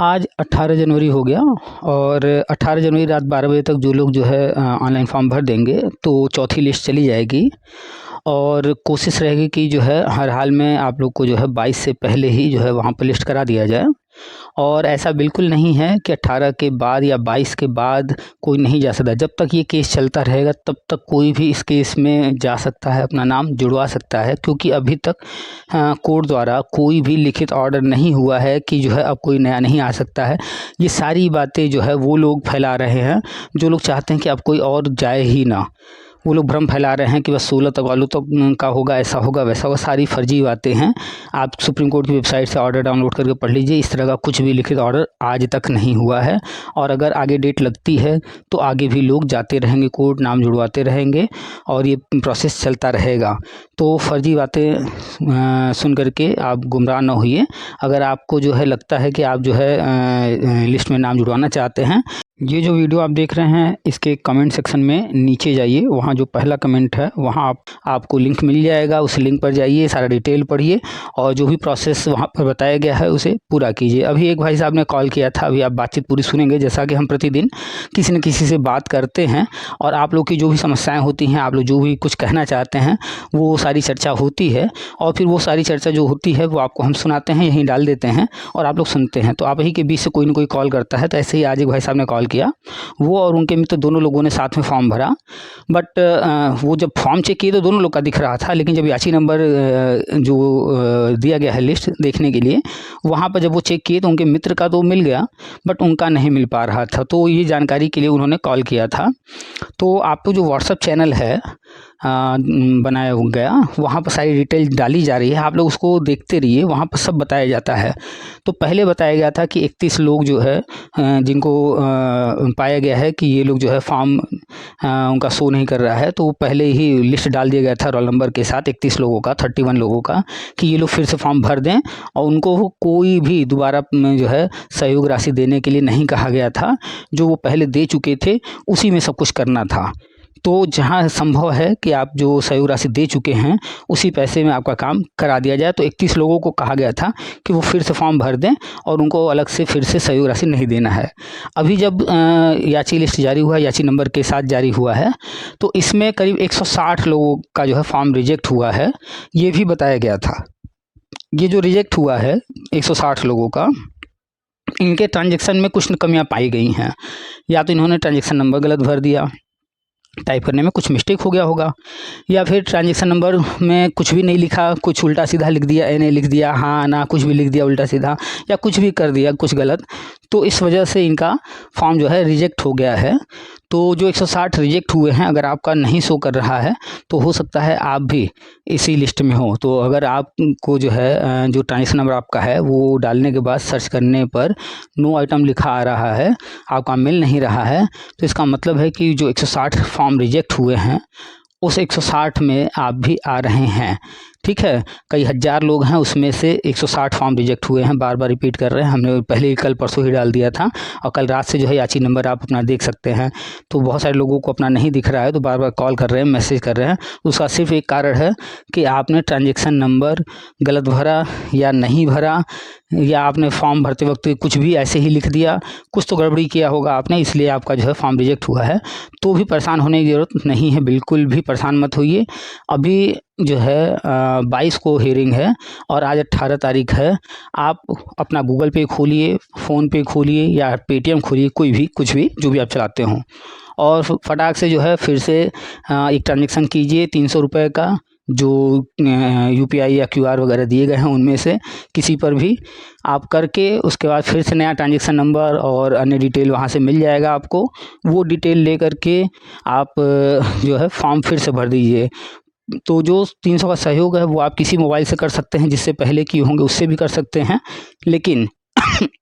आज 18 जनवरी हो गया और 18 जनवरी रात 12 बजे तक जो लोग जो है ऑनलाइन फॉर्म भर देंगे तो चौथी लिस्ट चली जाएगी। और कोशिश रहेगी कि जो है हर हाल में आप लोग को जो है 22 से पहले ही जो है वहाँ पर लिस्ट करा दिया जाए। और ऐसा बिल्कुल नहीं है कि 18 के बाद या 22 के बाद कोई नहीं जा सकता। जब तक ये केस चलता रहेगा तब तक कोई भी इस केस में जा सकता है, अपना नाम जुड़वा सकता है, क्योंकि अभी तक कोर्ट द्वारा कोई भी लिखित ऑर्डर नहीं हुआ है कि जो है अब कोई नया नहीं आ सकता है। ये सारी बातें जो है वो लोग फैला रहे हैं जो लोग चाहते हैं कि अब कोई और जाए ही ना। वो लोग भ्रम फैला रहे हैं कि बस 16 तक वालों तक का होगा, ऐसा होगा वैसा होगा। सारी फर्जी बातें हैं। आप सुप्रीम कोर्ट की वेबसाइट से ऑर्डर डाउनलोड करके पढ़ लीजिए। इस तरह का कुछ भी लिखित ऑर्डर आज तक नहीं हुआ है। और अगर आगे डेट लगती है तो आगे भी लोग जाते रहेंगे कोर्ट, नाम जुड़वाते रहेंगे और ये प्रोसेस चलता रहेगा। तो फर्जी बातें सुन करके आप गुमराह ना होइए। अगर आपको जो है लगता है कि आप जो है लिस्ट में नाम जुड़वाना चाहते हैं, ये जो वीडियो आप देख रहे हैं इसके कमेंट सेक्शन में नीचे जाइए, वहाँ जो पहला कमेंट है वहाँ आपको लिंक मिल जाएगा। उस लिंक पर जाइए, सारा डिटेल पढ़िए और जो भी प्रोसेस वहाँ पर बताया गया है उसे पूरा कीजिए। अभी एक भाई साहब ने कॉल किया था, अभी आप बातचीत पूरी सुनेंगे। जैसा कि हम प्रतिदिन किसी न किसी से बात करते हैं और आप लोग की जो भी समस्याएँ होती हैं, आप लोग जो भी कुछ कहना चाहते हैं, वो सारी चर्चा होती है और फिर वो सारी चर्चा जो होती है वो आपको हम सुनाते हैं, यहीं डाल देते हैं और आप लोग सुनते हैं। तो आप ही के बीच से कोई ना कोई कॉल करता है। तो ऐसे ही आज एक भाई साहब ने कॉल किया। वो और उनके मित्र दोनों लोगों ने साथ में फॉर्म भरा, बट वो जब फॉर्म चेक किए तो दोनों लोग का दिख रहा था, लेकिन जब याची नंबर जो दिया गया है लिस्ट देखने के लिए, वहाँ पर जब वो चेक किए तो उनके मित्र का तो मिल गया बट उनका नहीं मिल पा रहा था। तो ये जानकारी के लिए उन्होंने कॉल किया था। तो आपको जो व्हाट्सएप चैनल है बनाया गया, वहाँ पर सारी डिटेल डाली जा रही है, आप लोग उसको देखते रहिए, वहाँ पर सब बताया जाता है। तो पहले बताया गया था कि 31 लोग जो है जिनको पाया गया है कि ये लोग जो है फॉर्म उनका शो नहीं कर रहा है, तो पहले ही लिस्ट डाल दिया गया था रोल नंबर के साथ 31 लोगों का, 31 लोगों का, कि ये लोग फिर से फॉर्म भर दें और उनको कोई भी दोबारा जो है सहयोग राशि देने के लिए नहीं कहा गया था। जो वो पहले दे चुके थे उसी में सब कुछ करना था। तो जहाँ संभव है कि आप जो सहयोग राशि दे चुके हैं उसी पैसे में आपका काम करा दिया जाए। तो 31 लोगों को कहा गया था कि वो फिर से फॉर्म भर दें और उनको अलग से फिर से सहयोग राशि नहीं देना है। अभी जब याची लिस्ट जारी हुआ है, याची नंबर के साथ जारी हुआ है, तो इसमें करीब 160 लोगों का जो है फॉर्म रिजेक्ट हुआ है, ये भी बताया गया था। ये जो रिजेक्ट हुआ है 160 लोगों का, इनके ट्रांजेक्शन में कुछ कमियाँ पाई गई हैं। या तो इन्होंने ट्रांजेक्शन नंबर गलत भर दिया, टाइप करने में कुछ मिस्टेक हो गया होगा, या फिर ट्रांजेक्शन नंबर में कुछ भी नहीं लिखा, कुछ उल्टा सीधा लिख दिया, नहीं लिख दिया, हाँ ना कुछ भी लिख दिया उल्टा सीधा, या कुछ भी कर दिया कुछ गलत। तो इस वजह से इनका फॉर्म जो है रिजेक्ट हो गया है। तो जो 160 रिजेक्ट हुए हैं, अगर आपका नहीं शो कर रहा है तो हो सकता है आप भी इसी लिस्ट में हो। तो अगर आपको जो है जो ट्रांजेक्शन नंबर आपका है वो डालने के बाद सर्च करने पर नो आइटम लिखा आ रहा है, आपका मिल नहीं रहा है, तो इसका मतलब है कि जो 160 फॉर्म रिजेक्ट हुए हैं उस 160 में आप भी आ रहे हैं। ठीक है, कई हज़ार लोग हैं, उसमें से 160 फॉर्म रिजेक्ट हुए हैं। बार बार रिपीट कर रहे हैं, हमने पहले ही कल परसों ही डाल दिया था और कल रात से जो है याची नंबर आप अपना देख सकते हैं। तो बहुत सारे लोगों को अपना नहीं दिख रहा है तो बार बार कॉल कर रहे हैं, मैसेज कर रहे हैं। उसका सिर्फ एक कारण है कि आपने ट्रांजेक्शन नंबर गलत भरा या नहीं भरा, या आपने फॉर्म भरते वक्त कुछ भी ऐसे ही लिख दिया, कुछ तो गड़बड़ी किया होगा आपने, इसलिए आपका जो है फॉर्म रिजेक्ट हुआ है। तो भी परेशान होने की ज़रूरत नहीं है, बिल्कुल भी परेशान मत होइए। अभी जो है 22 को हियरिंग है और आज 18 तारीख है। आप अपना गूगल पे खोलिए, फ़ोन पे खोलिए या पेटीएम खोलिए, कोई भी कुछ भी जो भी आप चलाते हों, और फटाक से जो है फिर से एक ट्रांजेक्शन कीजिए 300 रुपये का, जो यूपीआई या क्यूआर वगैरह दिए गए हैं उनमें से किसी पर भी आप करके, उसके बाद फिर से नया ट्रांजेक्शन नंबर और अन्य डिटेल वहाँ से मिल जाएगा आपको। वो डिटेल ले करके आप जो है फॉर्म फिर से भर दीजिए। तो जो 300 का सहयोग है वो आप किसी मोबाइल से कर सकते हैं, जिससे पहले किए होंगे उससे भी कर सकते हैं, लेकिन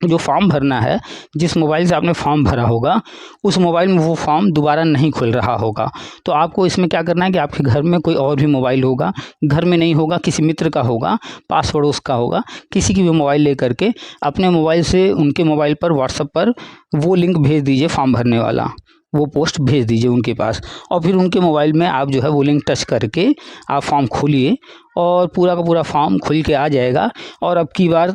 जो फॉर्म भरना है, जिस मोबाइल से आपने फॉर्म भरा होगा उस मोबाइल में वो फॉर्म दोबारा नहीं खुल रहा होगा। तो आपको इसमें क्या करना है कि आपके घर में कोई और भी मोबाइल होगा, घर में नहीं होगा किसी मित्र का होगा, पास पड़ोस का होगा, किसी की भी मोबाइल ले करके अपने मोबाइल से उनके मोबाइल पर व्हाट्सएप पर वो लिंक भेज दीजिए, फॉर्म भरने वाला वो पोस्ट भेज दीजिए उनके पास, और फिर उनके मोबाइल में आप जो है वो लिंक टच करके आप फॉर्म खोलिए और पूरा का पूरा फॉर्म खुल के आ जाएगा। और अब की बार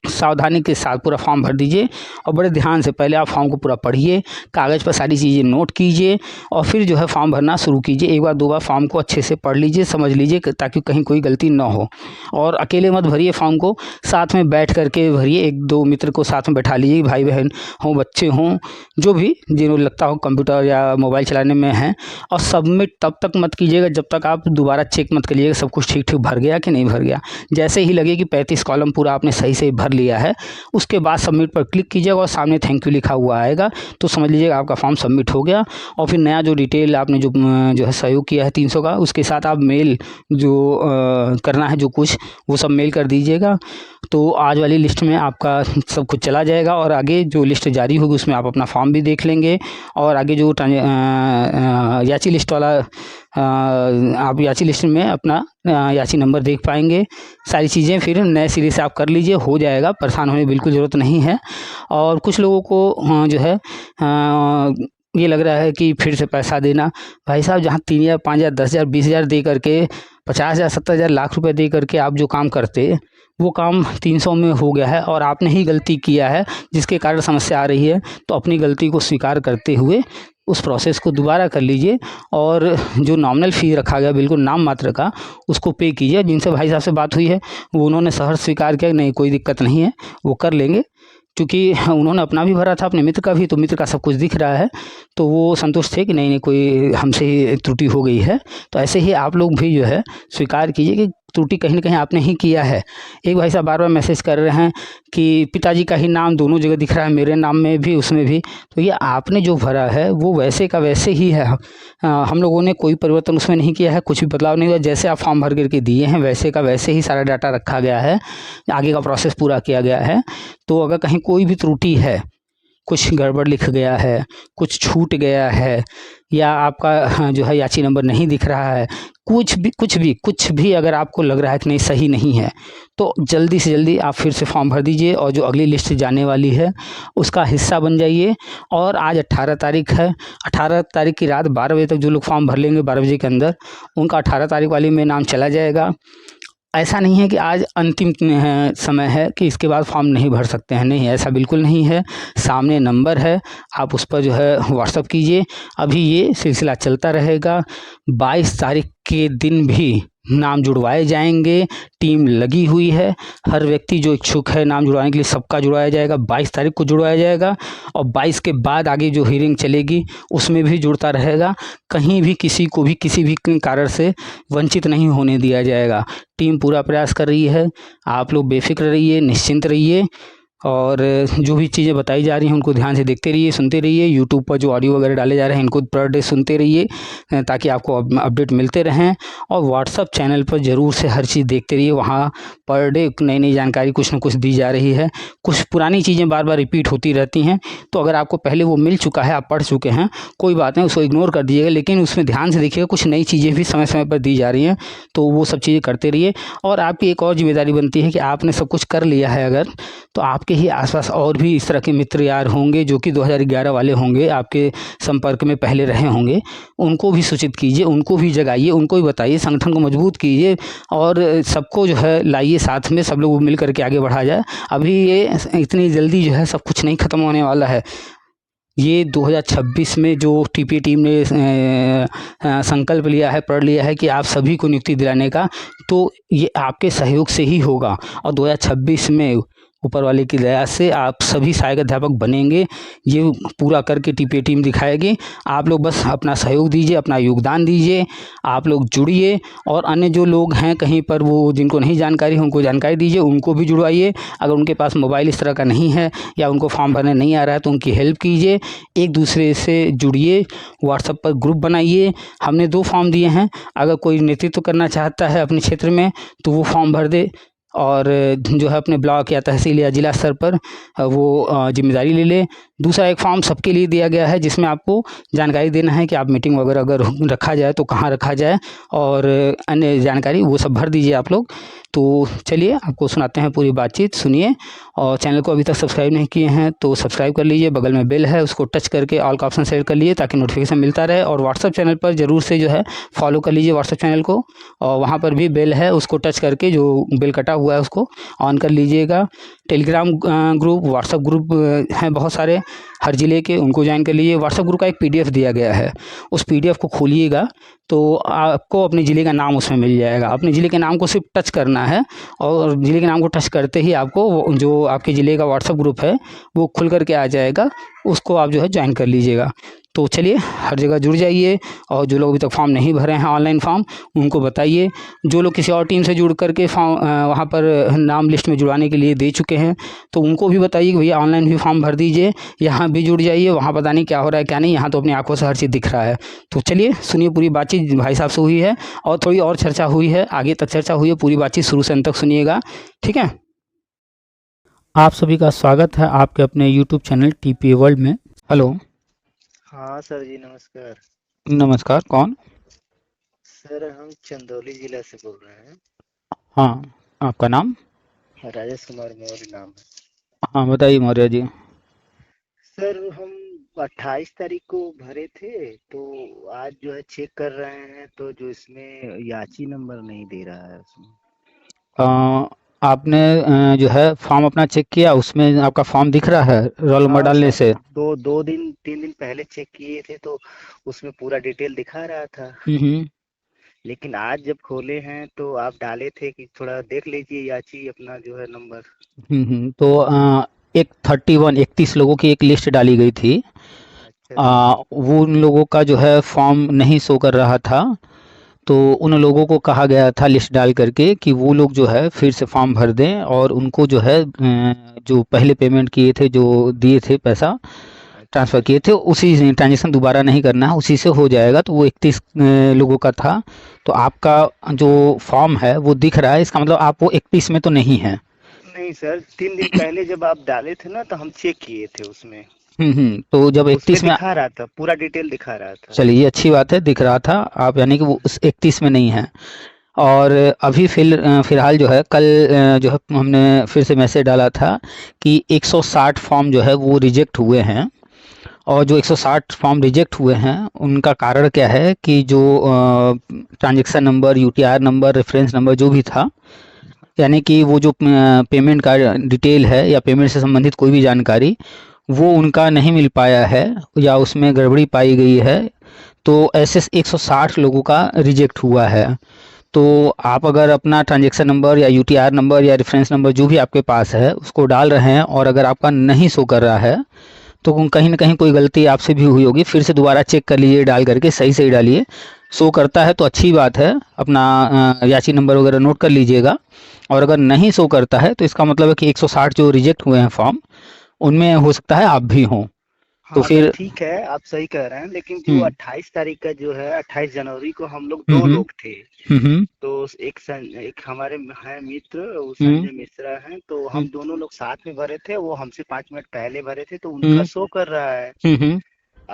सावधानी के साथ पूरा फॉर्म भर दीजिए और बड़े ध्यान से पहले आप फॉर्म को पूरा पढ़िए, कागज़ पर सारी चीज़ें नोट कीजिए और फिर जो है फॉर्म भरना शुरू कीजिए। एक बार दो बार फॉर्म को अच्छे से पढ़ लीजिए, समझ लीजिए ताकि कहीं कोई गलती ना हो। और अकेले मत भरिए फॉर्म को, साथ में बैठ करके भरिए, एक दो मित्र को साथ में बैठा लीजिए, भाई बहन हों, बच्चे हों, जो भी जिन्हें लगता हो कंप्यूटर या मोबाइल चलाने में हैं। और सबमिट तब तक मत कीजिएगा जब तक आप दोबारा चेक मत करिएगा सब कुछ ठीक ठीक भर गया कि नहीं भर गया। जैसे ही लगे कि 35 कॉलम पूरा आपने सही से भर लिया है, उसके बाद सबमिट पर क्लिक कीजिएगा और सामने थैंक यू लिखा हुआ आएगा, तो समझ लीजिएगा आपका फॉर्म सबमिट हो गया। और फिर नया जो डिटेल आपने जो है सहयोग किया है 300 का, उसके साथ आप मेल जो करना है जो कुछ वो सब मेल कर दीजिएगा। तो आज वाली लिस्ट में आपका सब कुछ चला जाएगा और आगे जो लिस्ट जारी होगी उसमें आप अपना फॉर्म भी देख लेंगे। और आगे जो याची लिस्ट वाला आप याची लिस्ट में अपना याची नंबर देख पाएंगे। सारी चीज़ें फिर नए सिरे से आप कर लीजिए, हो जाएगा, परेशान होने की बिल्कुल ज़रूरत नहीं है। और कुछ लोगों को जो है ये लग रहा है कि फिर से पैसा देना, भाई साहब जहाँ 3,000 5,000 10,000 20,000 दे करके 50,000 70,000 लाख रुपए दे करके आप जो काम करते, वो काम 300 में हो गया है और आपने ही गलती किया है जिसके कारण समस्या आ रही है। तो अपनी गलती को स्वीकार करते हुए उस प्रोसेस को दोबारा कर लीजिए और जो नॉमिनल फ़ी रखा गया बिल्कुल नाम मात्र का, उसको पे कीजिए। जिनसे भाई साहब से बात हुई है वो उन्होंने सहर्ष स्वीकार किया, नहीं कोई दिक्कत नहीं है, वो कर लेंगे, क्योंकि उन्होंने अपना भी भरा था अपने मित्र का भी, तो मित्र का सब कुछ दिख रहा है, तो वो संतुष्ट थे कि नहीं कोई हमसे ही त्रुटि हो गई है। तो ऐसे ही आप लोग भी जो है स्वीकार कीजिए कि त्रुटि कहीं ना कहीं आपने ही किया है। एक भाई साहब बार बार मैसेज कर रहे हैं कि पिताजी का ही नाम दोनों जगह दिख रहा है, मेरे नाम में भी उसमें भी, तो ये आपने जो भरा है वो वैसे का वैसे ही है। हम लोगों ने कोई परिवर्तन उसमें नहीं किया है, कुछ भी बदलाव नहीं हुआ, जैसे आप फॉर्म भर करके दिए हैं वैसे का वैसे ही सारा डाटा रखा गया है, आगे का प्रोसेस पूरा किया गया है। तो अगर कहीं कोई भी त्रुटि है, कुछ गड़बड़ लिख गया है, कुछ छूट गया है, या आपका जो है याची नंबर नहीं दिख रहा है, कुछ भी अगर आपको लग रहा है कि नहीं सही नहीं है, तो जल्दी से जल्दी आप फिर से फॉर्म भर दीजिए और जो अगली लिस्ट जाने वाली है उसका हिस्सा बन जाइए। और आज 18 तारीख है, 18 तारीख की रात 12 बजे तक जो लोग फॉर्म भर लेंगे 12 बजे के अंदर, उनका 18 तारीख वाली में नाम चला जाएगा। ऐसा नहीं है कि आज अंतिम समय है कि इसके बाद फॉर्म नहीं भर सकते हैं, नहीं, ऐसा बिल्कुल नहीं है। सामने नंबर है, आप उस पर जो है व्हाट्सअप कीजिए। अभी ये सिलसिला चलता रहेगा, 22 तारीख के दिन भी नाम जुड़वाए जाएंगे, टीम लगी हुई है, हर व्यक्ति जो इच्छुक है नाम जुड़वाने के लिए सबका जुड़वाया जाएगा। 22 तारीख को जुड़वाया जाएगा और 22 के बाद आगे जो हियरिंग चलेगी उसमें भी जुड़ता रहेगा। कहीं भी किसी को भी किसी भी कारण से वंचित नहीं होने दिया जाएगा। टीम पूरा प्रयास कर रही है, आप लोग बेफिक्र रहिए, निश्चिंत रहिए और जो भी चीज़ें बताई जा रही हैं उनको ध्यान से देखते रहिए, सुनते रहिए। यूट्यूब पर जो ऑडियो वगैरह डाले जा रहे हैं इनको पर डे सुनते रहिए ताकि आपको अपडेट मिलते रहें। और व्हाट्सअप चैनल पर ज़रूर से हर चीज़ देखते रहिए, वहाँ पर डे नई नई जानकारी कुछ न कुछ दी जा रही है। कुछ पुरानी चीज़ें बार बार रिपीट होती रहती हैं, तो अगर आपको पहले वो मिल चुका है, आप पढ़ चुके हैं, कोई बात नहीं, उसको इग्नोर कर दीजिएगा, लेकिन उसमें ध्यान से देखिएगा कुछ नई चीज़ें भी समय समय पर दी जा रही हैं, तो वो सब चीज़ें करते रहिए। और आपकी एक और जिम्मेदारी बनती है कि आपने सब कुछ कर लिया है अगर, तो आपके ही आसपास और भी इस तरह के मित्र यार होंगे जो कि 2011 वाले होंगे, आपके संपर्क में पहले रहे होंगे, उनको भी सूचित कीजिए, उनको भी जगाइए, उनको भी बताइए, संगठन को मजबूत कीजिए और सबको जो है लाइए साथ में, सब लोग मिल करके आगे बढ़ा जाए। अभी ये इतनी जल्दी जो है सब कुछ नहीं ख़त्म होने वाला है। ये 2026 में जो टीपीए टीम ने संकल्प लिया है, प्रण लिया है कि आप सभी को नियुक्ति दिलाने का, तो ये आपके सहयोग से ही होगा। और 2026 में ऊपर वाले की दया से आप सभी सहायक अध्यापक बनेंगे, ये पूरा करके टीपीए टीम दिखाएगी। आप लोग बस अपना सहयोग दीजिए, अपना योगदान दीजिए, आप लोग जुड़िए। और अन्य जो लोग हैं कहीं पर वो जिनको नहीं जानकारी है उनको जानकारी दीजिए, उनको भी जुड़वाइए। अगर उनके पास मोबाइल इस तरह का नहीं है या उनको फॉर्म भरने नहीं आ रहा है तो उनकी हेल्प कीजिए, एक दूसरे से जुड़िए, व्हाट्सएप पर ग्रुप बनाइए। हमने 2 फॉर्म दिए हैं, अगर कोई नेतृत्व करना चाहता है अपने क्षेत्र में तो वो फॉर्म भर दे और जो है अपने ब्लॉक या तहसील या जिला स्तर पर वो जिम्मेदारी ले ले। दूसरा एक फॉर्म सबके लिए दिया गया है जिसमें आपको जानकारी देना है कि आप मीटिंग वगैरह अगर रखा जाए तो कहाँ रखा जाए और अन्य जानकारी वो सब भर दीजिए आप लोग। तो चलिए आपको सुनाते हैं पूरी बातचीत, सुनिए। और चैनल को अभी तक सब्सक्राइब नहीं किए हैं तो सब्सक्राइब कर लीजिए, बगल में बेल है उसको टच करके ऑल का ऑप्शन सेलेक्ट कर लीजिए ताकि नोटिफिकेशन मिलता रहे। और व्हाट्सअप चैनल पर ज़रूर से जो है फॉलो कर लीजिए व्हाट्सअप चैनल को, और वहाँ पर भी बेल है उसको टच करके जो बेल कटा हुआ हुआ है उसको ऑन कर लीजिएगा। टेलीग्राम ग्रुप, व्हाट्सएप ग्रुप हैं बहुत सारे हर ज़िले के, उनको ज्वाइन कर लीजिए। व्हाट्सएप ग्रुप का एक पीडीएफ दिया गया है, उस पीडीएफ को खोलिएगा तो आपको अपने ज़िले का नाम उसमें मिल जाएगा। अपने ज़िले के नाम को सिर्फ टच करना है और ज़िले के नाम को टच करते ही आपको जो आपके ज़िले का व्हाट्सएप ग्रुप है वो खुल करके आ जाएगा, उसको आप जो है ज्वाइन कर लीजिएगा। तो चलिए हर जगह जुड़ जाइए, और जो लोग अभी तक फॉर्म नहीं भरे हैं ऑनलाइन फॉर्म, उनको बताइए। जो लोग किसी और टीम से जुड़ करके फॉर्म वहाँ पर नाम लिस्ट में जुड़वाने के लिए दे चुके हैं तो उनको भी बताइए कि भैया ऑनलाइन भी फॉर्म भर दीजिए, यहाँ भी जुड़ जाइए। वहाँ पता नहीं क्या हो रहा है क्या नहीं, यहाँ तो अपनी आंखों से हर चीज़ दिख रहा है। तो चलिए सुनिए, पूरी बातचीत भाई साहब से हुई है और थोड़ी और चर्चा हुई है, आगे तक चर्चा हुई है, पूरी बातचीत शुरू से अंत तक सुनिएगा, ठीक है। आप सभी का स्वागत है आपके अपने यूट्यूब चैनल टीपीए वर्ल्ड में। हेलो। हाँ सर जी, नमस्कार। नमस्कार, कौन? सर हम चंदौली जिला से बोल रहे हैं। हाँ, आपका नाम? राजेश कुमार मौर्य नाम है। हाँ बताइए मौर्य जी। सर हम 28 तारीख को भरे थे, तो आज जो है चेक कर रहे हैं तो जो इसमें याची नंबर नहीं दे रहा है उसमें। अ, आपने जो है फॉर्म अपना चेक किया, उसमें आपका फॉर्म दिख रहा है रोल नंबर हाँ डालने सर, से? दो दिन 3 दिन पहले चेक किए थे तो उसमें पूरा डिटेल दिखा रहा था। हम्म। लेकिन आज जब खोले हैं तो आप डाले थे कि थोड़ा देख लीजिए याची अपना जो है नंबर। तो एक 31 लोगों की एक लिस्ट डाली गई थी। अच्छा सर। वो उन लोगों का जो है फॉर्म नहीं शो कर रहा था, तो उन लोगों को कहा गया था लिस्ट डाल करके कि वो लोग जो है फिर से फॉर्म भर दें, और उनको जो है जो पहले पेमेंट किए थे, जो दिए थे पैसा ट्रांसफ़र अच्छा किए थे, उसी ट्रांजेक्शन दोबारा नहीं करना है, उसी से हो जाएगा। तो वो 31 लोगों का था। तो आपका जो फॉर्म है वो दिख रहा है, इसका मतलब आप वो 31 में तो नहीं है। नहीं सर, 3 दिन पहले जब आप डाले थे ना तो हम चेक किए थे उसमें। तो जब उसमें 31 में, दिखा रहा था, पूरा डिटेल दिखा रहा था। चलिए ये अच्छी बात है, दिख रहा था आप, यानी कि वो उस 31 में नहीं है। और अभी फ़िलहाल जो है कल जो है हमने फिर से मैसेज डाला था कि 160 फॉर्म जो है वो रिजेक्ट हुए हैं। और जो 160 फॉर्म रिजेक्ट हुए हैं उनका कारण क्या है कि जो transaction number, UTR number, reference number जो भी था, यानी कि वो जो पेमेंट का डिटेल है या पेमेंट से संबंधित कोई भी जानकारी, वो उनका नहीं मिल पाया है या उसमें गड़बड़ी पाई गई है। तो ऐसे 160 लोगों का रिजेक्ट हुआ है। तो आप अगर अपना ट्रांजैक्शन नंबर या यूटीआर नंबर या रेफरेंस नंबर जो भी आपके पास है उसको डाल रहे हैं और अगर आपका नहीं शो कर रहा है तो कहीं ना कहीं कोई गलती आपसे भी हुई होगी। फिर से दोबारा चेक कर लीजिए, डाल करके सही सही डालिए। शो करता है तो अच्छी बात है, अपना याची नंबर वगैरह नोट कर लीजिएगा। और अगर नहीं शो करता है तो इसका मतलब है कि 160 जो रिजेक्ट हुए हैं फॉर्म, उनमें हो सकता है आप भी हों। तो हाँ सर फिर ठीक है, आप सही कह रहे हैं, लेकिन जो हम्म 28 तारीख का जो है, 28 जनवरी को हम लोग हम्म दो हम्म लोग थे। हम्म तो एक हमारे हैं मित्र, वो हम्म संजय मिश्रा हैं, तो हम्म हम दोनों लोग साथ में भरे थे। वो हमसे 5 मिनट पहले भरे थे तो उनका हम्म शो कर रहा है। हम्म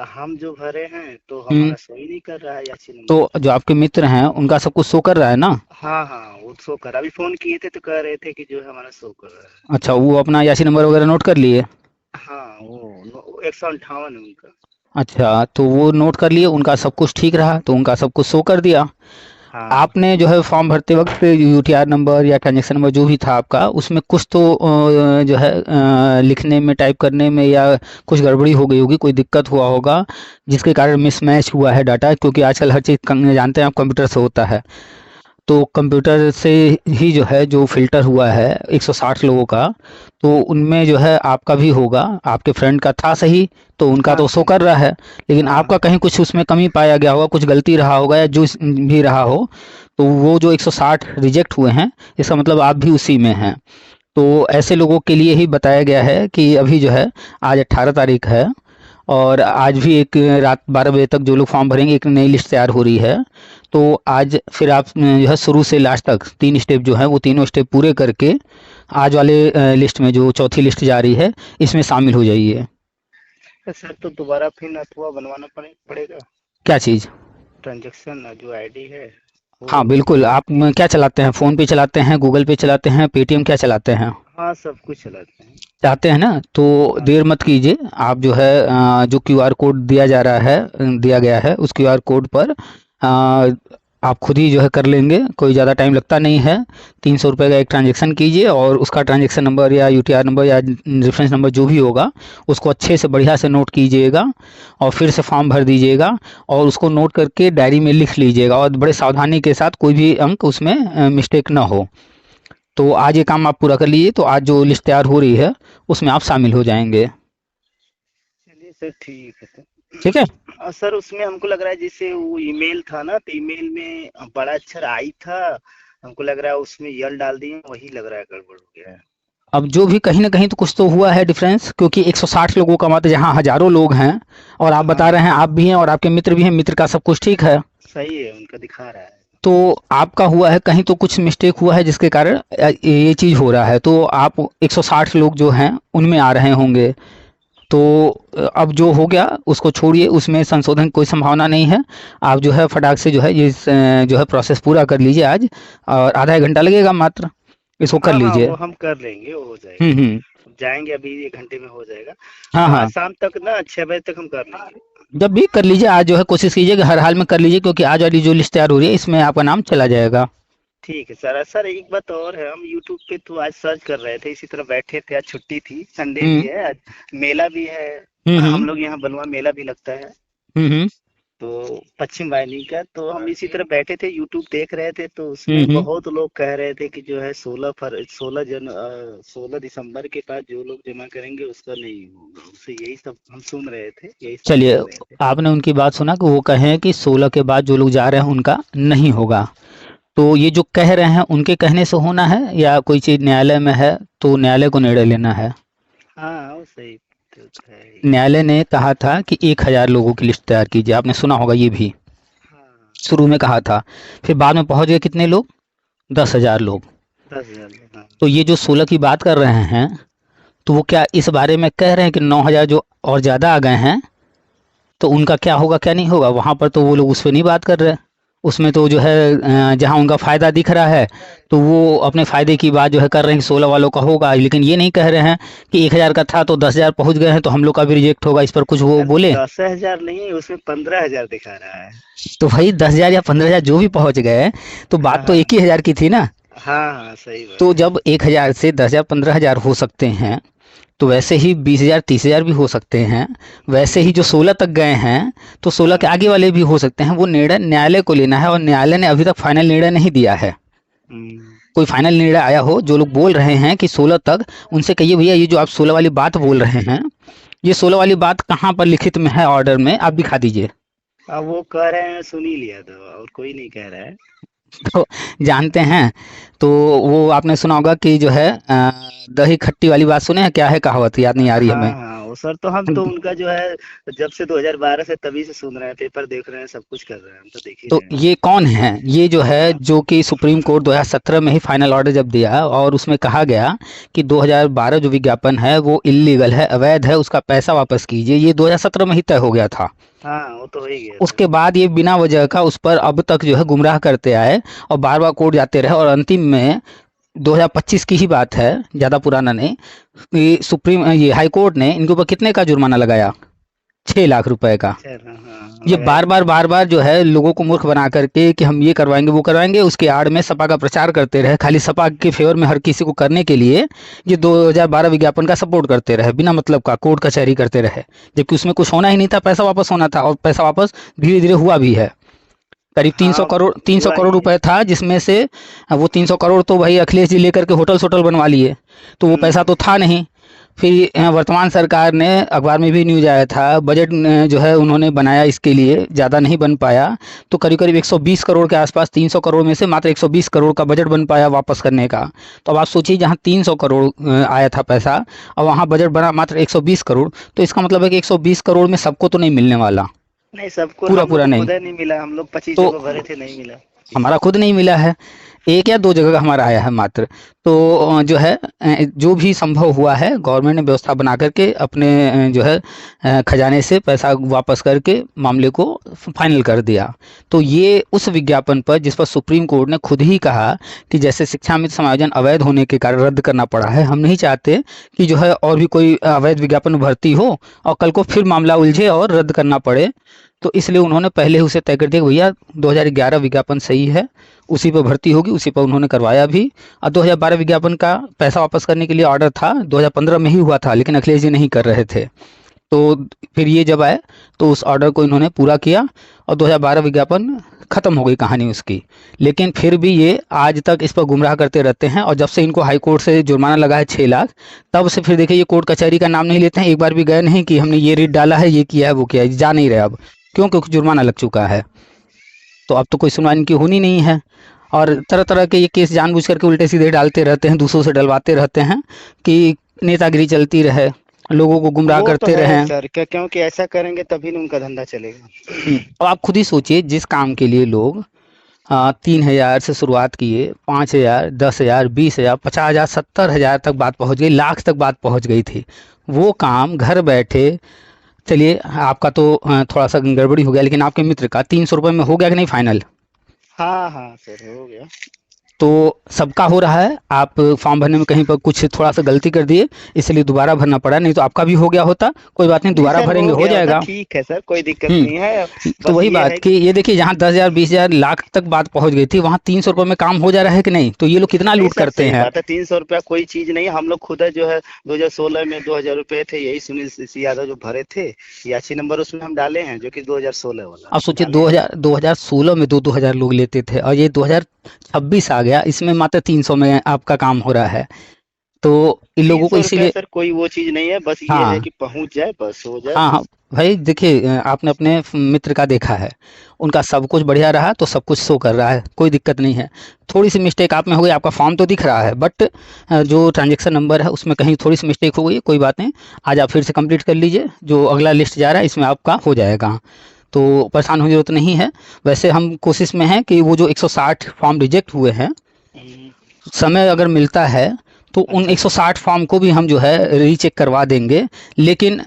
हम जो भरे हैं तो हम्म। हमारा शो ही नहीं कर रहा है याची नंबर। तो जो आपके मित्र हैं उनका सब कुछ शो कर रहा है ना? हाँ हाँ, वो शो कर, अभी फोन किए थे तो कह रहे थे कि जो है हमारा शो कर रहा है। अच्छा, वो अपना यासी नंबर वगैरह नोट कर लिए? हाँ, वो 158 है उनका। अच्छा, तो वो नोट कर लिए, उनका सब कुछ ठीक रहा तो उनका सब कुछ शो कर दिया। हाँ आपने जो है फॉर्म भरते वक्त यूटीआर नंबर या ट्रांजैक्शन नंबर जो भी था आपका, उसमें कुछ तो जो है लिखने में, टाइप करने में या कुछ गड़बड़ी हो गई होगी, कोई दिक्कत हुआ होगा जिसके कारण मिसमैच हुआ है डाटा, क्योंकि आजकल हर चीज़ जानते हैं आप कंप्यूटर से होता है। तो कंप्यूटर से ही जो है जो फ़िल्टर हुआ है 160 लोगों का, तो उनमें जो है आपका भी होगा। आपके फ्रेंड का था सही, तो उनका हाँ तो शो सर। कर रहा है, लेकिन हाँ आपका कहीं कुछ उसमें कमी पाया गया होगा, कुछ गलती रहा होगा या जो भी रहा हो, तो वो जो 160 रिजेक्ट हुए हैं, इसका मतलब आप भी उसी में हैं। तो ऐसे लोगों के लिए ही बताया गया है कि अभी जो है आज 18 तारीख है, और आज भी एक रात 12 बजे तक जो लोग फॉर्म भरेंगे एक नई लिस्ट तैयार हो रही है। तो आज फिर आप जो है शुरू से लास्ट तक 3 स्टेप जो हैं वो तीनों स्टेप पूरे करके आज वाले लिस्ट में जो चौथी लिस्ट जा रही है इसमें शामिल हो जाइए। सर, तो दोबारा फिर अथवा बनवाना पड़ेगा? क्या चीज़? ट्रांजैक्शन जो आईडी है वो। हाँ बिल्कुल। आप क्या चलाते हैं, फ़ोन पे चलाते हैं, गूगल पे चलाते हैं, पेटीएम क्या चलाते हैं? हाँ, सब कुछ चलाते हैं। चाहते हैं ना, तो हाँ देर सर। मत कीजिए। आप जो है जो क्यूआर कोड दिया जा रहा है, दिया गया है, उस क्यूआर कोड पर आप खुद ही जो है कर लेंगे, कोई ज़्यादा टाइम लगता नहीं है। 300 रुपये का एक ट्रांजेक्शन कीजिए और उसका ट्रांजेक्शन नंबर या यूटीआर नंबर या रेफरेंस नंबर जो भी होगा उसको अच्छे से बढ़िया से नोट कीजिएगा और फिर से फॉर्म भर दीजिएगा और उसको नोट करके डायरी में लिख लीजिएगा और बड़े सावधानी के साथ कोई भी अंक उसमें मिस्टेक ना हो। तो आज ये काम आप पूरा कर लीजिए, तो आज जो लिस्ट तैयार हो रही है उसमें आप शामिल हो जाएंगे। चलिए सर, ठीक है सर। ठीक है। सर उसमें हमको लग रहा है जैसे वो ईमेल था ना, तो ईमेल में बड़ा अक्षर आई था, हमको लग रहा है उसमें यल डाल दिए, वही लग रहा है गड़बड़ हो गया है। अब जो भी कहीं ना कहीं तो कुछ तो हुआ है डिफरेंस, क्योंकि 160 लोगों का मत जहाँ हजारों लोग हैं और आप बता हाँ, रहे हैं आप भी हैं और आपके मित्र भी हैं, मित्र का सब कुछ ठीक है, सही है, उनका दिखा रहा है। तो आपका हुआ है कहीं तो कुछ मिस्टेक हुआ है जिसके कारण ये चीज़ हो रहा है। तो आप 160 लोग जो हैं उनमें आ रहे होंगे, तो अब जो हो गया उसको छोड़िए, उसमें संशोधन की कोई संभावना नहीं है। आप जो है फटाक से जो है ये जो है प्रोसेस पूरा कर लीजिए आज, और आधा एक घंटा लगेगा मात्र, इसको कर हाँ हाँ, लीजिए। वो हम कर लेंगे, वो हो जाएगा। हम्म। जाएंगे अभी 1 घंटे में हो जाएगा। हाँ आज हाँ, शाम तक ना 6 बजे तक हम कर लेंगे। जब भी कर लीजिए आज जो है कोशिश कीजिए कि हर हाल में कर लीजिए, क्योंकि आज वाली जो लिस्ट तैयार हो रही है इसमें आपका नाम चला जाएगा। ठीक है सर। सर एक बात और है, हम यूट्यूब पे तो आज सर्च कर रहे थे, इसी तरह बैठे थे, आज छुट्टी थी, संडे भी हम्म है आज, मेला भी है। हम हम्म लोग यहाँ बलुआ मेला भी लगता है, हम्म तो पश्चिम वाहिनी का, तो हम इसी तरह बैठे थे, यूट्यूब देख रहे थे, तो उसमें हम्म। बहुत लोग कह रहे थे कि जो है 16 दिसंबर के बाद जो लोग जमा करेंगे उसका नहीं होगा, उससे यही सब हम सुन रहे थे, यही सब चलिए, बोल रहे थे। आपने उनकी बात सुना कि वो कहें कि 16 के बाद जो लोग जा रहे हैं उनका नहीं होगा, तो ये जो कह रहे हैं उनके कहने से होना है या कोई चीज़ न्यायालय में है तो न्यायालय को निर्णय लेना है। हाँ वो सही तो है ही। न्यायालय ने कहा था कि 1000 लोगों की लिस्ट तैयार कीजिए, आपने सुना होगा ये भी, हाँ, शुरू में कहा था, फिर बाद में पहुंच गए कितने लोग, 10,000 लोग। 10,000। हाँ तो ये जो 16 की बात कर रहे हैं, तो वो क्या इस बारे में कह रहे हैं कि 9,000 जो और ज़्यादा आ गए हैं तो उनका क्या होगा क्या नहीं होगा, वहाँ पर तो वो लोग उस पर नहीं बात कर रहे। उसमें तो जो है जहाँ उनका फ़ायदा दिख रहा है तो वो अपने फ़ायदे की बात जो है कर रहे हैं कि 16 वालों का होगा, लेकिन ये नहीं कह रहे हैं कि 1,000 का था तो 10,000 पहुँच गए हैं तो हम लोग का भी रिजेक्ट होगा, इस पर कुछ वो सर, बोले। 10,000 नहीं, उसमें 15,000 दिखा रहा है। तो भाई 10,000 या 15,000 जो भी पहुँच गए, तो हाँ बात तो हाँ 1 ही हज़ार की थी ना। हाँ हाँ, सही तो बात है। जब 1,000 से 10,000 15,000 हो सकते हैं, तो वैसे ही 20,000 30,000 भी हो सकते हैं। वैसे ही जो 16 तक गए हैं तो 16 के हाँ। आगे वाले भी हो सकते हैं। वो निर्णय न्यायालय को लेना है और न्यायालय ने अभी तक फाइनल निर्णय नहीं दिया है। हम्म, कोई फाइनल निर्णय आया हो, जो लोग बोल रहे हैं कि 16 तक, उनसे कहिए भैया ये जो आप 16 वाली बात बोल रहे हैं, ये 16 वाली बात कहाँ पर लिखित में है, ऑर्डर में आप दिखा दीजिए। अब वो कह रहे हैं, सुन ही लिया था, और कोई नहीं कह रहा है। तो जानते हैं, तो वो आपने सुना होगा कि जो है दही खट्टी वाली बात सुने हैं, क्या है कहावत, याद नहीं आ रही हाँ हमें। हाँ, वो सर तो हम तो उनका जो है जब से 2012 से तभी से सुन रहे हैं, पेपर देख रहे हैं, सब कुछ कर रहे हैं, हम तो देख ही तो रहे हैं। ये कौन है, ये जो है जो कि सुप्रीम कोर्ट 2017 में ही फाइनल ऑर्डर जब दिया और उसमें कहा गया कि 2012 जो विज्ञापन है वो इलीगल है, अवैध है, उसका पैसा वापस कीजिए, ये 2017 में ही तय हो गया था। हाँ, वो तो हो ही गया था। उसके बाद ये बिना वजह का उस पर अब तक जो है गुमराह करते आए और बार बार कोर्ट जाते रहे, और अंतिम में 2025 की ही बात है, ज़्यादा पुराना नहीं, कि सुप्रीम ये हाई कोर्ट ने इनके ऊपर कितने का जुर्माना लगाया, 6 लाख रुपए का। अच्छा, हाँ हाँ, ये लगाया था। बार बार जो है लोगों को मूर्ख बना करके कि हम ये करवाएंगे वो करवाएंगे, उसके आड़ में सपा का प्रचार करते रहे, खाली सपा के फेवर में हर किसी को करने के लिए ये 2012 विज्ञापन का सपोर्ट करते रहे, बिना मतलब का कोर्ट कचहरी करते रहे, जबकि उसमें कुछ होना ही नहीं था, पैसा वापस होना था, और पैसा वापस धीरे धीरे हुआ भी है। करीब 300 हाँ, करोड़ 300 हुआ करोड़ ही है। रुपए था, जिसमें से वो 300 करोड़ तो भाई अखिलेश जी लेकर के होटल सोटल बनवा लिए, तो वो पैसा हम्म, तो था नहीं। फिर वर्तमान सरकार ने, अखबार में भी न्यूज आया था, बजट जो है उन्होंने बनाया इसके लिए, ज़्यादा नहीं बन पाया, तो करीब करीब 120 करोड़ के आसपास, 300 करोड़ में से मात्र 120 करोड़ का बजट बन पाया वापस करने का। तो अब आप सोचिए, जहाँ 300 करोड़ आया था पैसा और वहाँ बजट बना मात्र 120 करोड़, तो इसका मतलब है कि 120 करोड़ में सबको तो नहीं मिलने वाला, नहीं सबको, पूरा हम लोग पूरा को नहीं। खुद ही नहीं मिला, हम लोग 25 तो जगह भरे थे, नहीं मिला हमारा किसी को। खुद नहीं मिला है, 1 या 2 जगह का हमारा आया है मात्र। तो जो है जो भी संभव हुआ है गवर्नमेंट ने व्यवस्था बना करके अपने जो है खजाने से पैसा वापस करके मामले को फाइनल कर दिया। तो ये उस विज्ञापन पर जिस पर सुप्रीम कोर्ट ने खुद ही कहा कि जैसे शिक्षा मित्र समायोजन अवैध होने के कारण रद्द करना पड़ा है, हम नहीं चाहते कि जो है और भी कोई अवैध विज्ञापन भर्ती हो और कल को फिर मामला उलझे और रद्द करना पड़े। तो इसलिए उन्होंने पहले ही उसे तय कर दिया कि भैया 2011 विज्ञापन सही है, उसी पर भर्ती होगी, उसी पर उन्होंने करवाया भी। और 2012 विज्ञापन का पैसा वापस करने के लिए ऑर्डर था, 2015 में ही हुआ था, लेकिन अखिलेश जी नहीं कर रहे थे। तो फिर ये जब आए तो उस ऑर्डर को इन्होंने पूरा किया और 2012 विज्ञापन ख़त्म हो गई कहानी उसकी। लेकिन फिर भी ये आज तक इस पर गुमराह करते रहते हैं, और जब से इनको हाई कोर्ट से जुर्माना लगा है 6 लाख, तब से फिर देखिए ये कोर्ट कचहरी का नाम नहीं लेते हैं। एक बार भी गए नहीं कि हमने ये रेट डाला है, ये किया है, वो किया है, जा नहीं रहे अब। क्यों? क्योंकि जुर्माना लग चुका है। तो अब तो कोई सुनवाई इनकी होनी नहीं है, और तरह तरह के ये केस जानबूझ करके उल्टे सीधे डालते रहते हैं, दूसरों से डलवाते रहते हैं कि नेतागिरी चलती रहे, लोगों को गुमराह वो तो करते है रहें। सर, क्या क्योंकि ऐसा करेंगे तभी ना उनका धंधा चलेगा। अब आप खुद ही सोचिए, जिस काम के लिए लोग 3,000 से शुरुआत किए, 5,000, 10,000, 20,000, 50,000, 70,000 तक बात पहुंच गई, लाख तक बात पहुंच गई थी। वो काम घर बैठे, चलिए आपका तो थोड़ा सा गड़बड़ी हो गया, लेकिन आपके मित्र का 300 रुपये में हो गया कि नहीं फाइनल? हाँ हाँ सर, हो गया। तो सबका हो रहा है। आप फॉर्म भरने में कहीं पर कुछ थोड़ा सा गलती कर दिए, इसलिए दोबारा भरना पड़ा, नहीं तो आपका भी हो गया होता। कोई बात नहीं, नहीं दोबारा सर, भरेंगे, हो हो गया होता, जाएगा। ठीक है सर, कोई दिक्कत हम्म नहीं है। तो बस वही ये बात है कि ये देखिए, जहाँ 10,000, 20,000, लाख तक बात पहुंच गई थी, वहाँ 300 रुपये में काम हो जा रहा है कि नहीं? तो ये लोग कितना नहीं लूट सर, करते सही हैं। बात है। 300 रुपया कोई चीज नहीं है। हम लोग खुद है जो है 2016 में 2,000 रुपए थे, यही सुनील सी यादव जो भरे थे, याची नंबर उसमें हम डाले हैं, जो कि 2016 वाला अब सोचिए, डाले हैं। 2016 में 2-2 हज़ार लोग लेते थे, और ये 2026 आ गया, इसमें मात्र 300 में आपका काम हो रहा है। तो इन तीन लोगों को सौ रुपया इसीलिए। सर कोई वो चीज नहीं है, बस ये है हाँ, कि पहुंच जाए, बस हो जाए। हाँ, हाँ। भाई देखिए, आपने अपने मित्र का देखा है, उनका सब कुछ बढ़िया रहा तो सब कुछ शो कर रहा है, कोई दिक्कत नहीं है। थोड़ी सी मिस्टेक आप में हो गई, आपका फॉर्म तो दिख रहा है, बट जो ट्रांजैक्शन नंबर है उसमें कहीं थोड़ी सी मिस्टेक हो गई है, कोई बात नहीं। आज आप फिर से कंप्लीट कर लीजिए, जो अगला लिस्ट जा रहा है इसमें आपका हो जाएगा। तो परेशान होने की जरूरत नहीं है। वैसे हम कोशिश में हैं कि वो जो 160 फॉर्म रिजेक्ट हुए हैं, हम्म, समय अगर मिलता है तो उन अच्छा। 160 फॉर्म को भी हम जो है रीचेक करवा देंगे। लेकिन